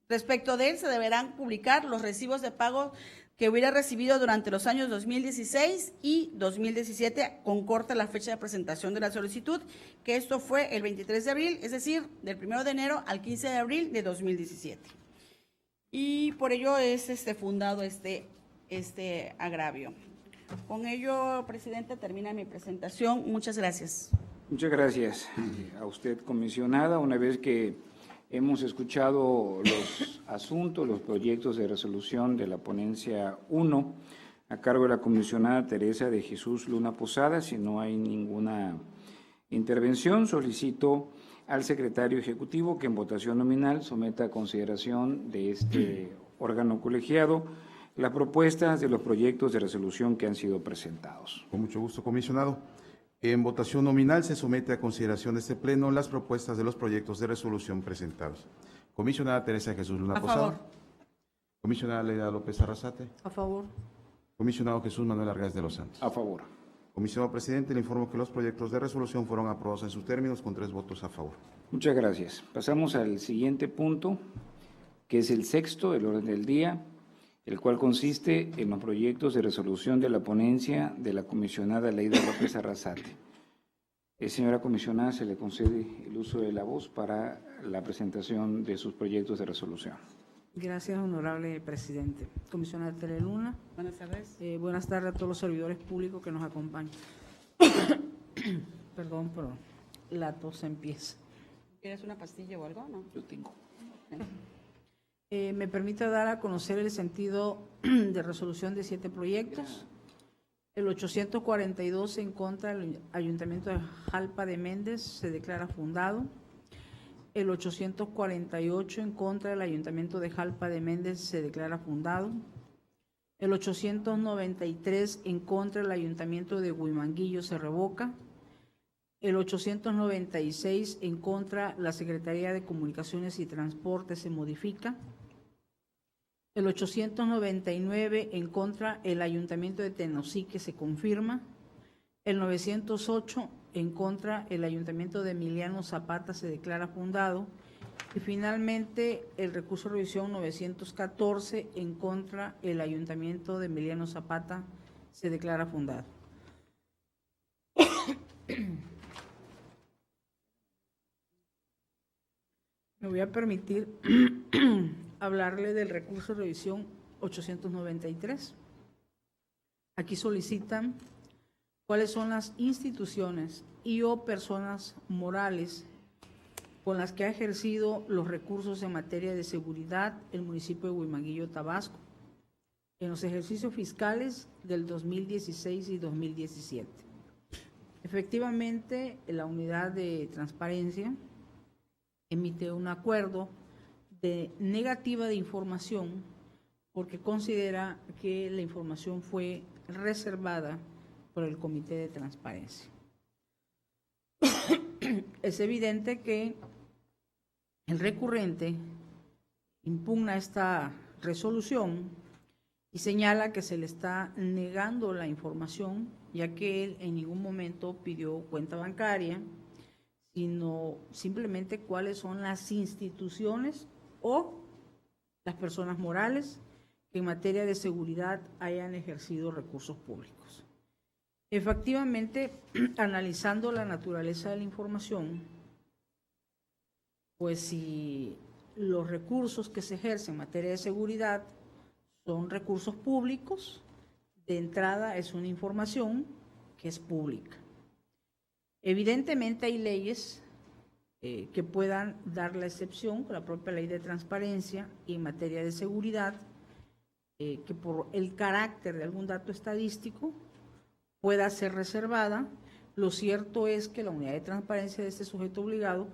Speaker 3: respecto de él, se deberán publicar los recibos de pago que hubiera recibido durante los años 2016 y 2017, con corte a la fecha de presentación de la solicitud, que esto fue el 23 de abril, es decir, del 1 de enero al 15 de abril de 2017. Y por ello es fundado este agravio. Con ello, presidenta, termina mi presentación. Muchas gracias.
Speaker 1: Muchas gracias a usted, comisionada. Una vez que hemos escuchado los asuntos, los proyectos de resolución de la ponencia 1, a cargo de la comisionada Teresa de Jesús Luna Posada, si no hay ninguna intervención, solicito al secretario ejecutivo que en votación nominal someta a consideración de este órgano colegiado las propuestas de los proyectos de resolución que han sido presentados.
Speaker 2: Con mucho gusto, comisionado. En votación nominal se somete a consideración de este Pleno las propuestas de los proyectos de resolución presentados. Comisionada Teresa Jesús Luna
Speaker 3: A
Speaker 2: Posada.
Speaker 3: favor.
Speaker 2: Comisionada Leila López Arrasate.
Speaker 4: A favor.
Speaker 2: Comisionado Jesús Manuel Argáez de los Santos.
Speaker 1: A favor.
Speaker 2: Comisionado presidente, le informo que los proyectos de resolución fueron aprobados en sus términos con 3 votos a favor.
Speaker 1: Muchas gracias. Pasamos al siguiente punto, que es el sexto del orden del día, el cual consiste en los proyectos de resolución de la ponencia de la comisionada Leila López Arrasate. Señora comisionada, se le concede el uso de la voz para la presentación de sus proyectos de resolución.
Speaker 4: Gracias, honorable presidente. Comisionada Tere Luna.
Speaker 3: Buenas tardes.
Speaker 4: Buenas tardes a todos los servidores públicos que nos acompañan. Perdón, pero la tos empieza.
Speaker 3: ¿Quieres una pastilla o algo? No.
Speaker 1: Yo tengo.
Speaker 4: Me permite dar a conocer el sentido de resolución de 7 proyectos. El 842 en contra del Ayuntamiento de Jalpa de Méndez se declara fundado. El 848 en contra del Ayuntamiento de Jalpa de Méndez se declara fundado. El 893 en contra del Ayuntamiento de Huimanguillo se revoca. El 896 en contra la Secretaría de Comunicaciones y Transportes se modifica. El 899 en contra el Ayuntamiento de Tenosique se confirma. El 908 en contra el Ayuntamiento de Emiliano Zapata se declara fundado. Y finalmente el recurso de revisión 914 en contra el Ayuntamiento de Emiliano Zapata se declara fundado. Me voy a permitir hablarle del recurso de revisión 893. Aquí solicitan cuáles son las instituciones y o personas morales con las que ha ejercido los recursos en materia de seguridad el municipio de Huimanguillo, Tabasco, en los ejercicios fiscales del 2016 y 2017. Efectivamente, la unidad de transparencia emite un acuerdo de negativa de información porque considera que la información fue reservada por el Comité de Transparencia. Es evidente que el recurrente impugna esta resolución y señala que se le está negando la información, ya que él en ningún momento pidió cuenta bancaria, sino simplemente cuáles son las instituciones o las personas morales que en materia de seguridad hayan ejercido recursos públicos. Efectivamente, analizando la naturaleza de la información, pues si los recursos que se ejercen en materia de seguridad son recursos públicos, de entrada es una información que es pública. Evidentemente hay leyes que puedan dar la excepción, con la propia ley de transparencia y en materia de seguridad, que por el carácter de algún dato estadístico pueda ser reservada. Lo cierto es que la unidad de transparencia de este sujeto obligado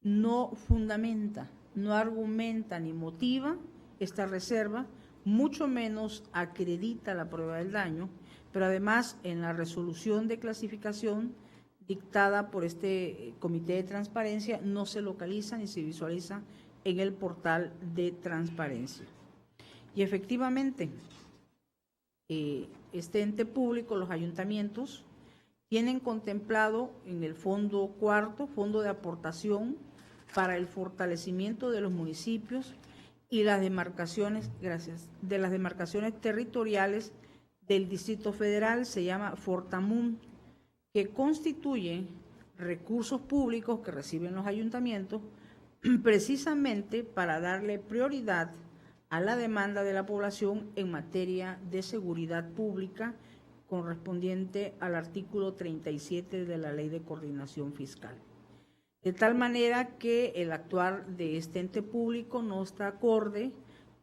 Speaker 4: no fundamenta, no argumenta ni motiva esta reserva, mucho menos acredita la prueba del daño, pero además en la resolución de clasificación dictada por este Comité de Transparencia no se localiza ni se visualiza en el portal de transparencia. Y efectivamente, este ente público, los ayuntamientos, tienen contemplado en el fondo cuarto, fondo de aportación para el fortalecimiento de los municipios, y las demarcaciones, de las demarcaciones territoriales del Distrito Federal, se llama Fortamun, que constituye recursos públicos que reciben los ayuntamientos precisamente para darle prioridad a la demanda de la población en materia de seguridad pública correspondiente al artículo 37 de la Ley de Coordinación Fiscal. De tal manera que el actuar de este ente público no está acorde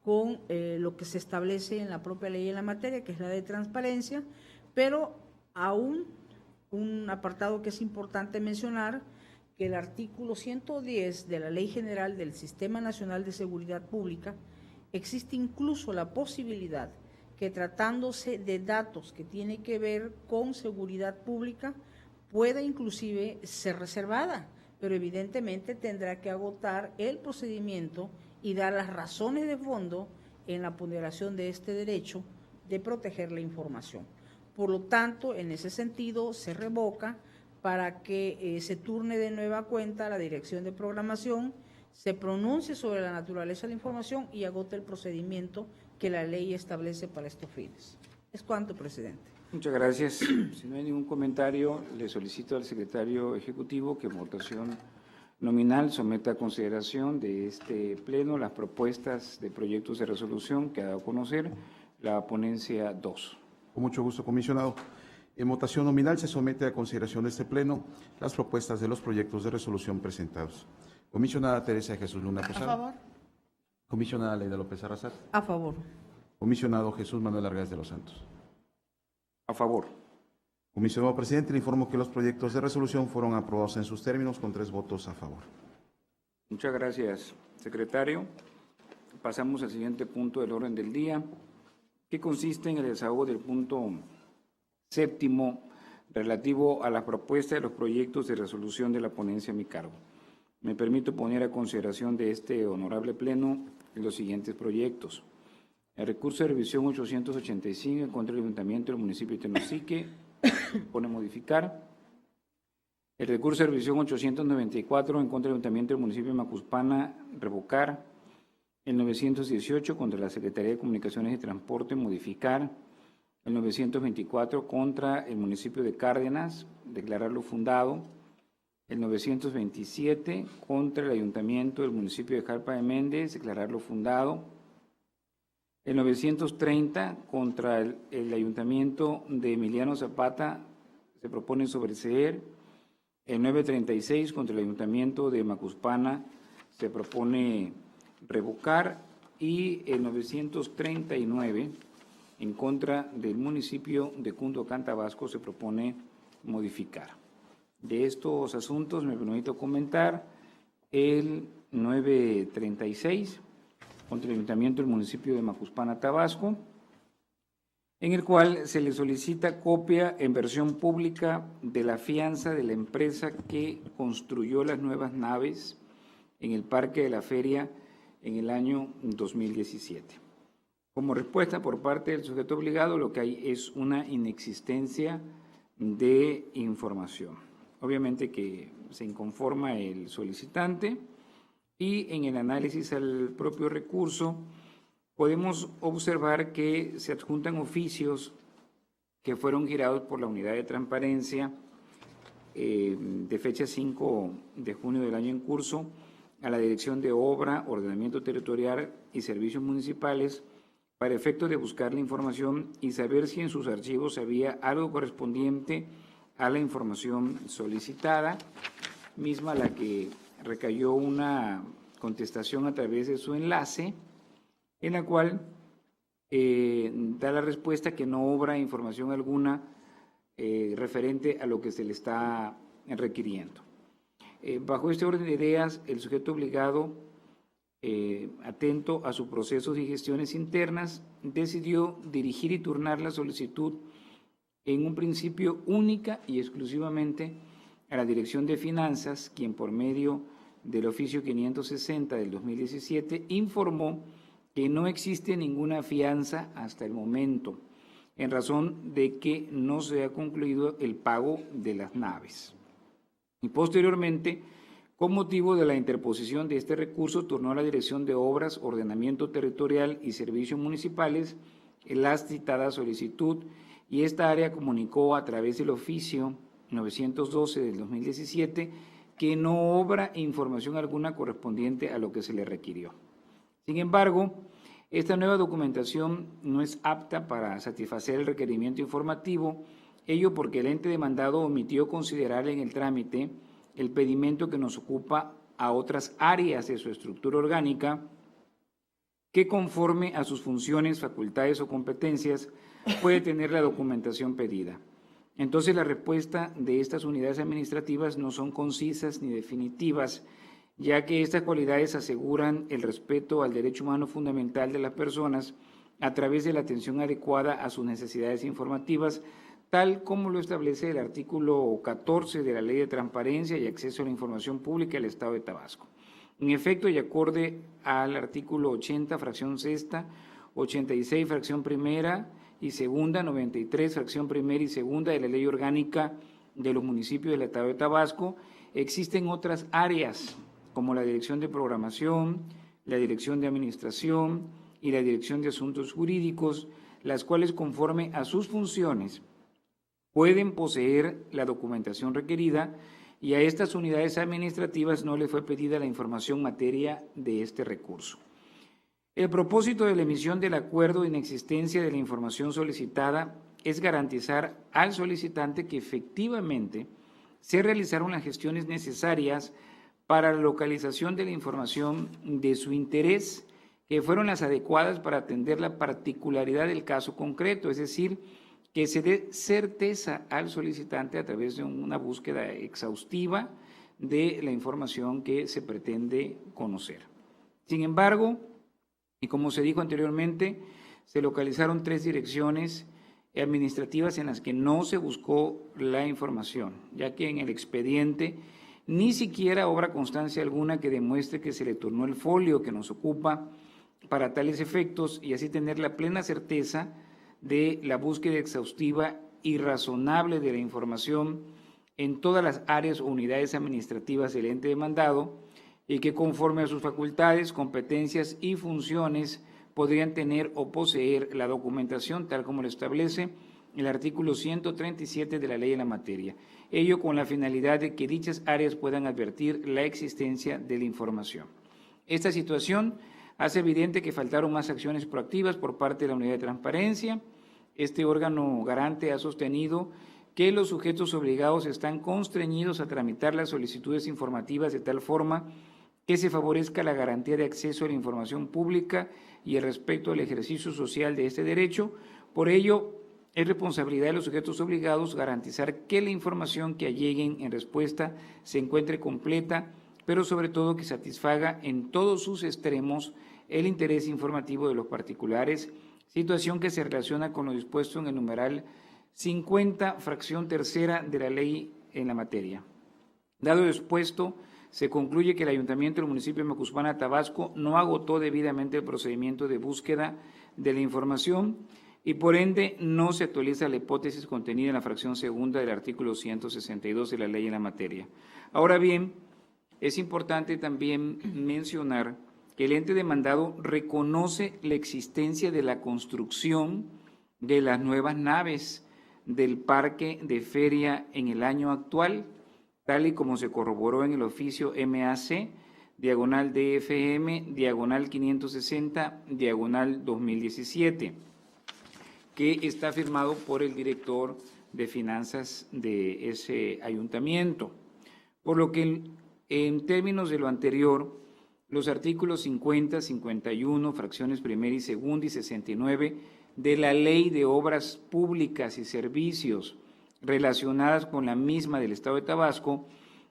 Speaker 4: con lo que se establece en la propia ley en la materia, que es la de transparencia, pero aún un apartado que es importante mencionar, que el artículo 110 de la Ley General del Sistema Nacional de Seguridad Pública, existe incluso la posibilidad que tratándose de datos que tienen que ver con seguridad pública, pueda inclusive ser reservada, pero evidentemente tendrá que agotar el procedimiento y dar las razones de fondo en la ponderación de este derecho de proteger la información. Por lo tanto, en ese sentido, se revoca para que se turne de nueva cuenta a la Dirección de Programación, se pronuncie sobre la naturaleza de la información y agote el procedimiento que la ley establece para estos fines. Es cuanto, presidente.
Speaker 1: Muchas gracias. Si no hay ningún comentario, le solicito al secretario ejecutivo que en votación nominal someta a consideración de este pleno las propuestas de proyectos de resolución que ha dado a conocer la ponencia 2.
Speaker 2: Con mucho gusto, comisionado. En votación nominal se somete a consideración de este pleno las propuestas de los proyectos de resolución presentados. Comisionada Teresa de Jesús Luna Posada.
Speaker 3: A favor.
Speaker 2: Comisionada Leida López Arrazat.
Speaker 4: A favor.
Speaker 2: Comisionado Jesús Manuel Argáez de los Santos.
Speaker 1: A favor.
Speaker 2: Comisionado presidente, le informo que los proyectos de resolución fueron aprobados en sus términos con 3 votos a favor.
Speaker 1: Muchas gracias, secretario. Pasamos al siguiente punto del orden del día, que consiste en el desahogo del punto 7º relativo a la propuesta de los proyectos de resolución de la ponencia a mi cargo. Me permito poner a consideración de este honorable pleno los siguientes proyectos. El recurso de revisión 885 en contra del Ayuntamiento del municipio de Tenosique, pone modificar. El recurso de revisión 894 en contra del Ayuntamiento del municipio de Macuspana, revocar. El 918 contra la Secretaría de Comunicaciones y Transporte, modificar. El 924 contra el municipio de Cárdenas, declararlo fundado. El 927 contra el Ayuntamiento del municipio de Jalpa de Méndez, declararlo fundado. El 930 contra el Ayuntamiento de Emiliano Zapata, se propone sobreseer. El 936 contra el Ayuntamiento de Macuspana, se propone revocar. Y el 939 en contra del municipio de Cunduacán, Tabasco, se propone modificar. De estos asuntos me permito comentar el 936 contra el Ayuntamiento del municipio de Macuspana, Tabasco, en el cual se le solicita copia en versión pública de la fianza de la empresa que construyó las nuevas naves en el Parque de la Feria en el año 2017. Como respuesta por parte del sujeto obligado, lo que hay es una inexistencia de información. Obviamente que se inconforma el solicitante y en el análisis al propio recurso podemos observar que se adjuntan oficios que fueron girados por la Unidad de Transparencia de fecha 5 de junio del año en curso a la Dirección de Obra, Ordenamiento Territorial y Servicios Municipales para efectos de buscar la información y saber si en sus archivos había algo correspondiente a la información solicitada, misma a la que recayó una contestación a través de su enlace, en la cual da la respuesta que no obra información alguna referente a lo que se le está requiriendo. Bajo este orden de ideas, el sujeto obligado, atento a sus procesos y gestiones internas, decidió dirigir y turnar la solicitud en un principio única y exclusivamente a la Dirección de Finanzas, quien por medio del oficio 560 del 2017 informó que no existe ninguna fianza hasta el momento, en razón de que no se ha concluido el pago de las naves. Y posteriormente Con motivo de la interposición de este recurso, turnó a la Dirección de Obras, Ordenamiento Territorial y Servicios Municipales la citada solicitud y esta área comunicó a través del oficio 912 del 2017 que no obra información alguna correspondiente a lo que se le requirió. Sin embargo, esta nueva documentación no es apta para satisfacer el requerimiento informativo, ello porque el ente demandado omitió considerar en el trámite el pedimento que nos ocupa a otras áreas de su estructura orgánica que conforme a sus funciones, facultades o competencias puede tener la documentación pedida. Entonces, la respuesta de estas unidades administrativas no son concisas ni definitivas, ya que estas cualidades aseguran el respeto al derecho humano fundamental de las personas a través de la atención adecuada a sus necesidades informativas, tal como lo establece el artículo 14 de la Ley de Transparencia y Acceso a la Información Pública del Estado de Tabasco. En efecto, y acorde al artículo 80, fracción sexta, 86, fracción primera y segunda, 93, fracción primera y segunda de la Ley Orgánica de los Municipios del Estado de Tabasco, existen otras áreas como la Dirección de Programación, la Dirección de Administración y la Dirección de Asuntos Jurídicos, las cuales conforme a sus funciones pueden poseer la documentación requerida y a estas unidades administrativas no le fue pedida la información materia de este recurso. El propósito de la emisión del acuerdo de inexistencia de la información solicitada es garantizar al solicitante que efectivamente se realizaron las gestiones necesarias para la localización de la información de su interés, que fueron las adecuadas para atender la particularidad del caso concreto, es decir, que se dé certeza al solicitante a través de una búsqueda exhaustiva de la información que se pretende conocer. Sin embargo, y como se dijo anteriormente, se localizaron 3 direcciones administrativas en las que no se buscó la información, ya que en el expediente ni siquiera obra constancia alguna que demuestre que se le turnó el folio que nos ocupa para tales efectos y así tener la plena certeza de la búsqueda exhaustiva y razonable de la información en todas las áreas o unidades administrativas del ente demandado y que conforme a sus facultades, competencias y funciones podrían tener o poseer la documentación tal como lo establece el artículo 137 de la ley en la materia. Ello con la finalidad de que dichas áreas puedan advertir la existencia de la información. Esta situación hace evidente que faltaron más acciones proactivas por parte de la Unidad de Transparencia. Este órgano garante ha sostenido que los sujetos obligados están constreñidos a tramitar las solicitudes informativas de tal forma que se favorezca la garantía de acceso a la información pública y el respeto al ejercicio social de este derecho. Por ello, es responsabilidad de los sujetos obligados garantizar que la información que alleguen en respuesta se encuentre completa, pero sobre todo que satisfaga en todos sus extremos el interés informativo de los particulares, situación que se relaciona con lo dispuesto en el numeral 50, fracción tercera de la ley en la materia. Dado lo expuesto, se concluye que el Ayuntamiento del municipio de Macuspana, Tabasco, no agotó debidamente el procedimiento de búsqueda de la información y por ende no se actualiza la hipótesis contenida en la fracción segunda del artículo 162 de la ley en la materia. Ahora bien, es importante también mencionar que el ente demandado reconoce la existencia de la construcción de las nuevas naves del parque de feria en el año actual, tal y como se corroboró en el oficio MAC, diagonal DFM, diagonal 560, diagonal 2017, que está firmado por el director de finanzas de ese ayuntamiento. Por lo que en términos de lo anterior, los artículos 50, 51, fracciones primera y segunda y 69 de la Ley de Obras Públicas y Servicios relacionadas con la misma del Estado de Tabasco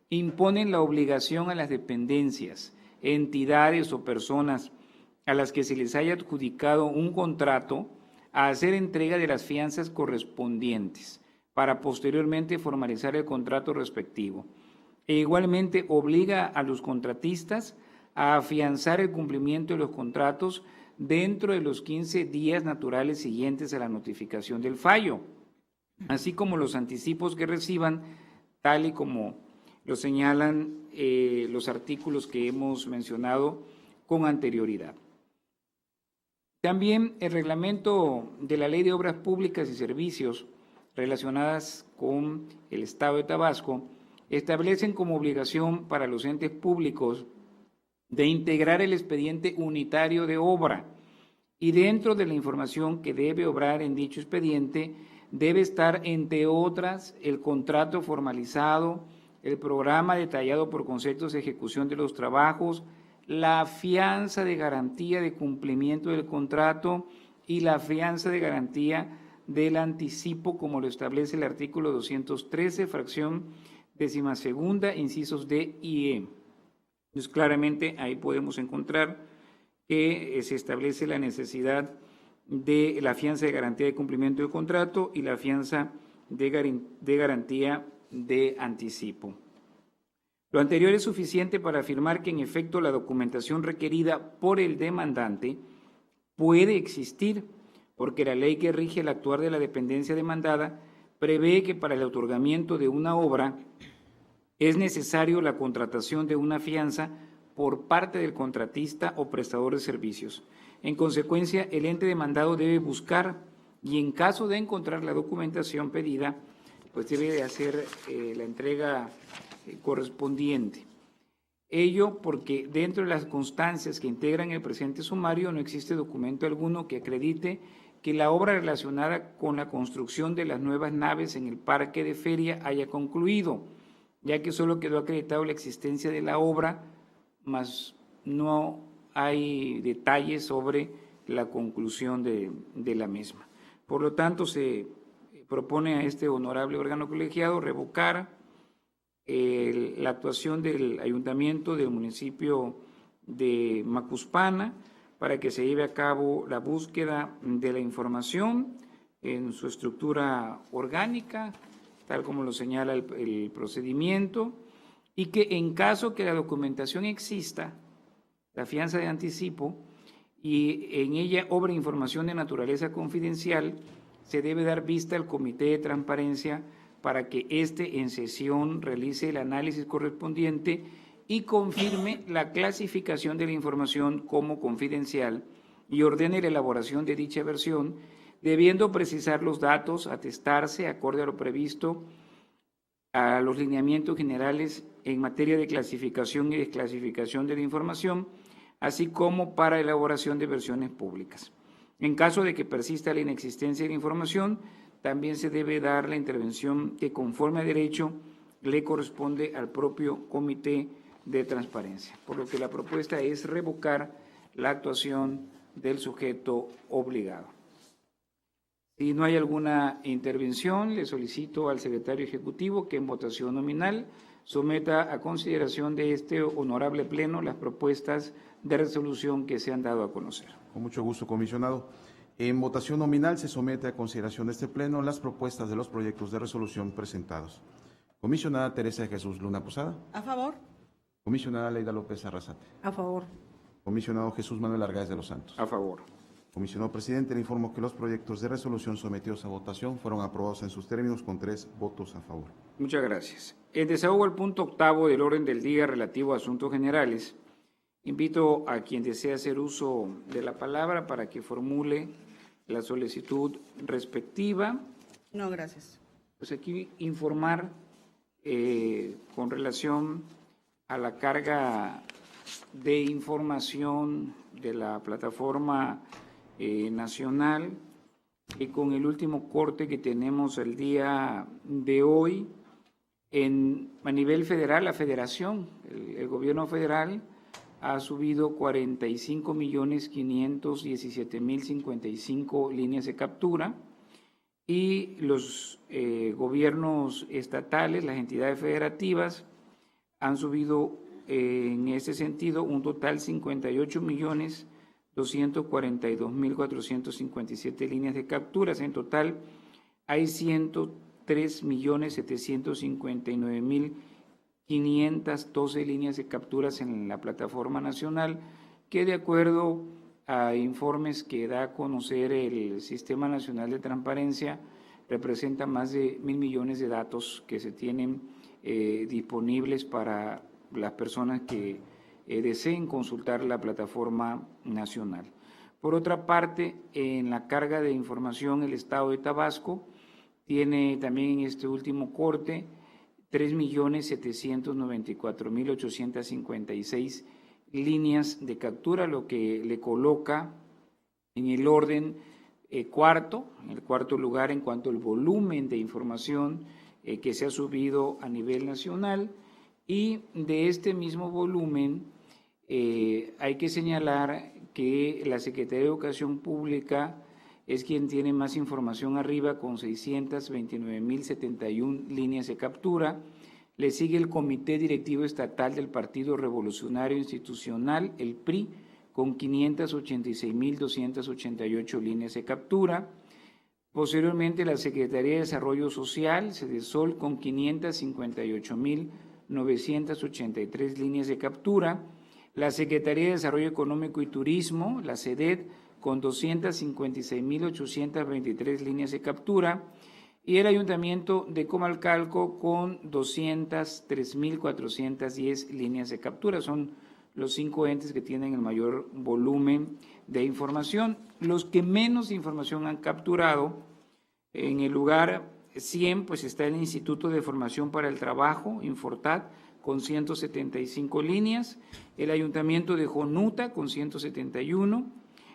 Speaker 1: imponen la obligación a las dependencias, entidades o personas a las que se les haya adjudicado un contrato a hacer entrega de las fianzas correspondientes para posteriormente formalizar el contrato respectivo. E igualmente obliga a los contratistas a afianzar el cumplimiento de los contratos dentro de los 15 días naturales siguientes a la notificación del fallo, así como los anticipos que reciban, tal y como lo señalan los artículos que hemos mencionado con anterioridad. También el reglamento de la Ley de Obras Públicas y Servicios relacionadas con el Estado de Tabasco establecen como obligación para los entes públicos de integrar el expediente unitario de obra, y dentro de la información que debe obrar en dicho expediente debe estar, entre otras, el contrato formalizado, el programa detallado por conceptos de ejecución de los trabajos, la fianza de garantía de cumplimiento del contrato y la fianza de garantía del anticipo, como lo establece el artículo 213, fracción 12ª, incisos D y E. Entonces, claramente ahí podemos encontrar que se establece la necesidad de la fianza de garantía de cumplimiento del contrato y la fianza de garantía de anticipo. Lo anterior es suficiente para afirmar que en efecto la documentación requerida por el demandante puede existir, porque la ley que rige el actuar de la dependencia demandada prevé que para el otorgamiento de una obra es necesario la contratación de una fianza por parte del contratista o prestador de servicios. En consecuencia, el ente demandado debe buscar y, en caso de encontrar la documentación pedida, pues debe de hacer la entrega correspondiente. Ello porque dentro de las constancias que integran el presente sumario no existe documento alguno que acredite que la obra relacionada con la construcción de las nuevas naves en el parque de feria haya concluido, ya que solo quedó acreditado la existencia de la obra, mas no hay detalles sobre la conclusión de la misma. Por lo tanto, se propone a este honorable órgano colegiado revocar la actuación del ayuntamiento del municipio de Macuspana para que se lleve a cabo la búsqueda de la información en su estructura orgánica, tal como lo señala el procedimiento, y que en caso que la documentación exista, la fianza de anticipo, y en ella obre información de naturaleza confidencial, se debe dar vista al Comité de Transparencia para que éste en sesión realice el análisis correspondiente y confirme la clasificación de la información como confidencial y ordene la elaboración de dicha versión, debiendo precisar los datos, atestarse, acorde a lo previsto, a los lineamientos generales en materia de clasificación y desclasificación de la información, así como para elaboración de versiones públicas. En caso de que persista la inexistencia de la información, también se debe dar la intervención que, conforme a derecho, le corresponde al propio Comité de Transparencia, por lo que la propuesta es revocar la actuación del sujeto obligado. Si no hay alguna intervención, le solicito al secretario ejecutivo que en votación nominal someta a consideración de este honorable pleno las propuestas de resolución que se han dado a conocer.
Speaker 2: Con mucho gusto, comisionado. En votación nominal se somete a consideración de este pleno las propuestas de los proyectos de resolución presentados. Comisionada Teresa de Jesús Luna Posada.
Speaker 3: A favor.
Speaker 2: Comisionada Leida López Arrasate.
Speaker 4: A favor.
Speaker 2: Comisionado Jesús Manuel Argáez de los Santos.
Speaker 1: A favor.
Speaker 2: Comisionado presidente, le informo que los proyectos de resolución sometidos a votación fueron aprobados en sus términos con 3 votos a favor.
Speaker 1: Muchas gracias. En desahogo al punto 8º del orden del día relativo a asuntos generales, invito a quien desea hacer uso de la palabra para que formule la solicitud respectiva.
Speaker 3: No, gracias.
Speaker 1: Pues aquí informar con relación a la carga de información de la plataforma nacional, y con el último corte que tenemos el día de hoy, a nivel federal, la federación, el gobierno federal ha subido 45.517.055 líneas de captura, y los gobiernos estatales, las entidades federativas, han subido en ese sentido un total 58.242.457 líneas de capturas. En total hay 103.759.512 líneas de capturas en la plataforma nacional, que de acuerdo a informes que da a conocer el Sistema Nacional de Transparencia, representa más de 1.000 millones de datos que se tienen disponibles para las personas que deseen consultar la plataforma nacional. Por otra parte, en la carga de información, el Estado de Tabasco tiene también en este último corte 3.794.856 líneas de captura, lo que le coloca en el orden en el cuarto lugar en cuanto al volumen de información que se ha subido a nivel nacional. Y de este mismo volumen hay que señalar que la Secretaría de Educación Pública es quien tiene más información arriba, con 629.071 líneas de captura. Le sigue el Comité Directivo Estatal del Partido Revolucionario Institucional, el PRI, con 586.288 líneas de captura. Posteriormente, la Secretaría de Desarrollo Social, Sedesol, con 558.983 líneas de captura. La Secretaría de Desarrollo Económico y Turismo, la SEDET, con 256.823 líneas de captura, y el Ayuntamiento de Comalcalco con 203.410 líneas de captura. Son los 5 entes que tienen el mayor volumen de información. Los que menos información han capturado, en el lugar 100, pues está el Instituto de Formación para el Trabajo, Infortat, con 175 líneas, el Ayuntamiento de Jonuta con 171,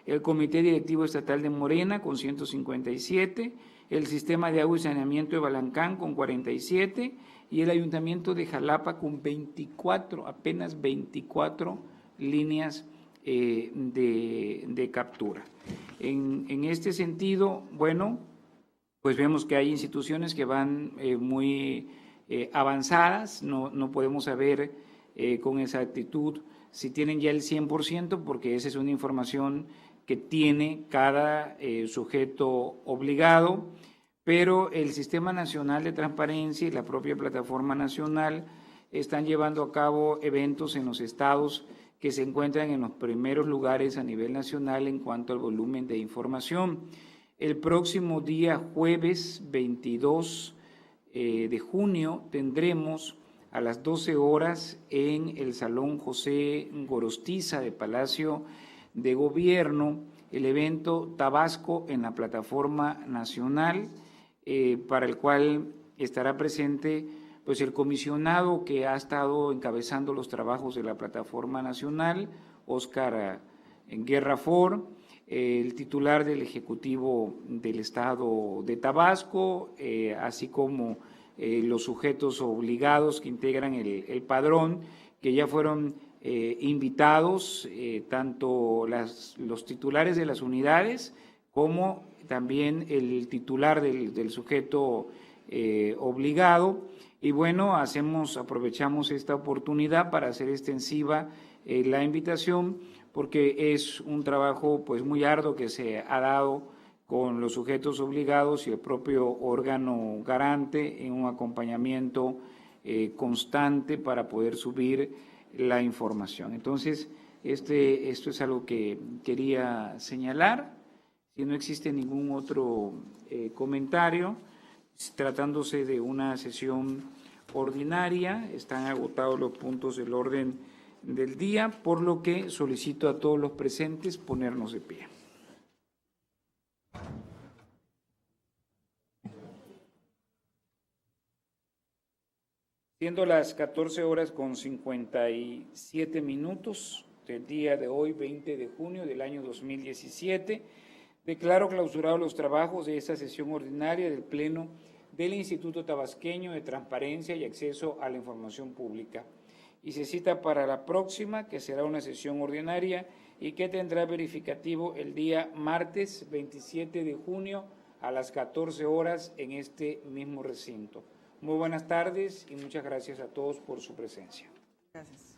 Speaker 1: el Comité Directivo Estatal de Morena con 157, el Sistema de Agua y Saneamiento de Balancán con 47 y el Ayuntamiento de Jalapa con 24, apenas 24 líneas de captura. En este sentido, bueno, pues vemos que hay instituciones que van muy avanzadas, no podemos saber con exactitud si tienen ya el 100%, porque esa es una información que tiene cada sujeto obligado, pero el Sistema Nacional de Transparencia y la propia Plataforma Nacional están llevando a cabo eventos en los estados que se encuentran en los primeros lugares a nivel nacional en cuanto al volumen de información. El próximo día jueves 22 de junio tendremos a las 12 horas en el Salón José Gorostiza de Palacio de Gobierno el evento Tabasco en la Plataforma Nacional, para el cual estará presente pues el comisionado que ha estado encabezando los trabajos de la Plataforma Nacional, Óscar Guerra Ford, el titular del Ejecutivo del Estado de Tabasco, así como los sujetos obligados que integran el padrón, que ya fueron invitados, tanto los titulares de las unidades como también el titular del sujeto obligado. Y bueno, aprovechamos esta oportunidad para hacer extensiva la invitación, porque es un trabajo pues muy arduo que se ha dado con los sujetos obligados y el propio órgano garante en un acompañamiento constante para poder subir la información. Entonces, esto es algo que quería señalar. Si no existe ningún otro comentario, tratándose de una sesión ordinaria, están agotados los puntos del orden del día, por lo que solicito a todos los presentes ponernos de pie. Siendo las 14:57 del día de hoy, 20 de junio del año 2017, declaro clausurados los trabajos de esta sesión ordinaria del Pleno del Instituto Tabasqueño de Transparencia y Acceso a la Información Pública. Y se cita para la próxima, que será una sesión ordinaria y que tendrá verificativo el día martes 27 de junio a las 14 horas en este mismo recinto. Muy buenas tardes y muchas gracias a todos por su presencia.
Speaker 3: Gracias.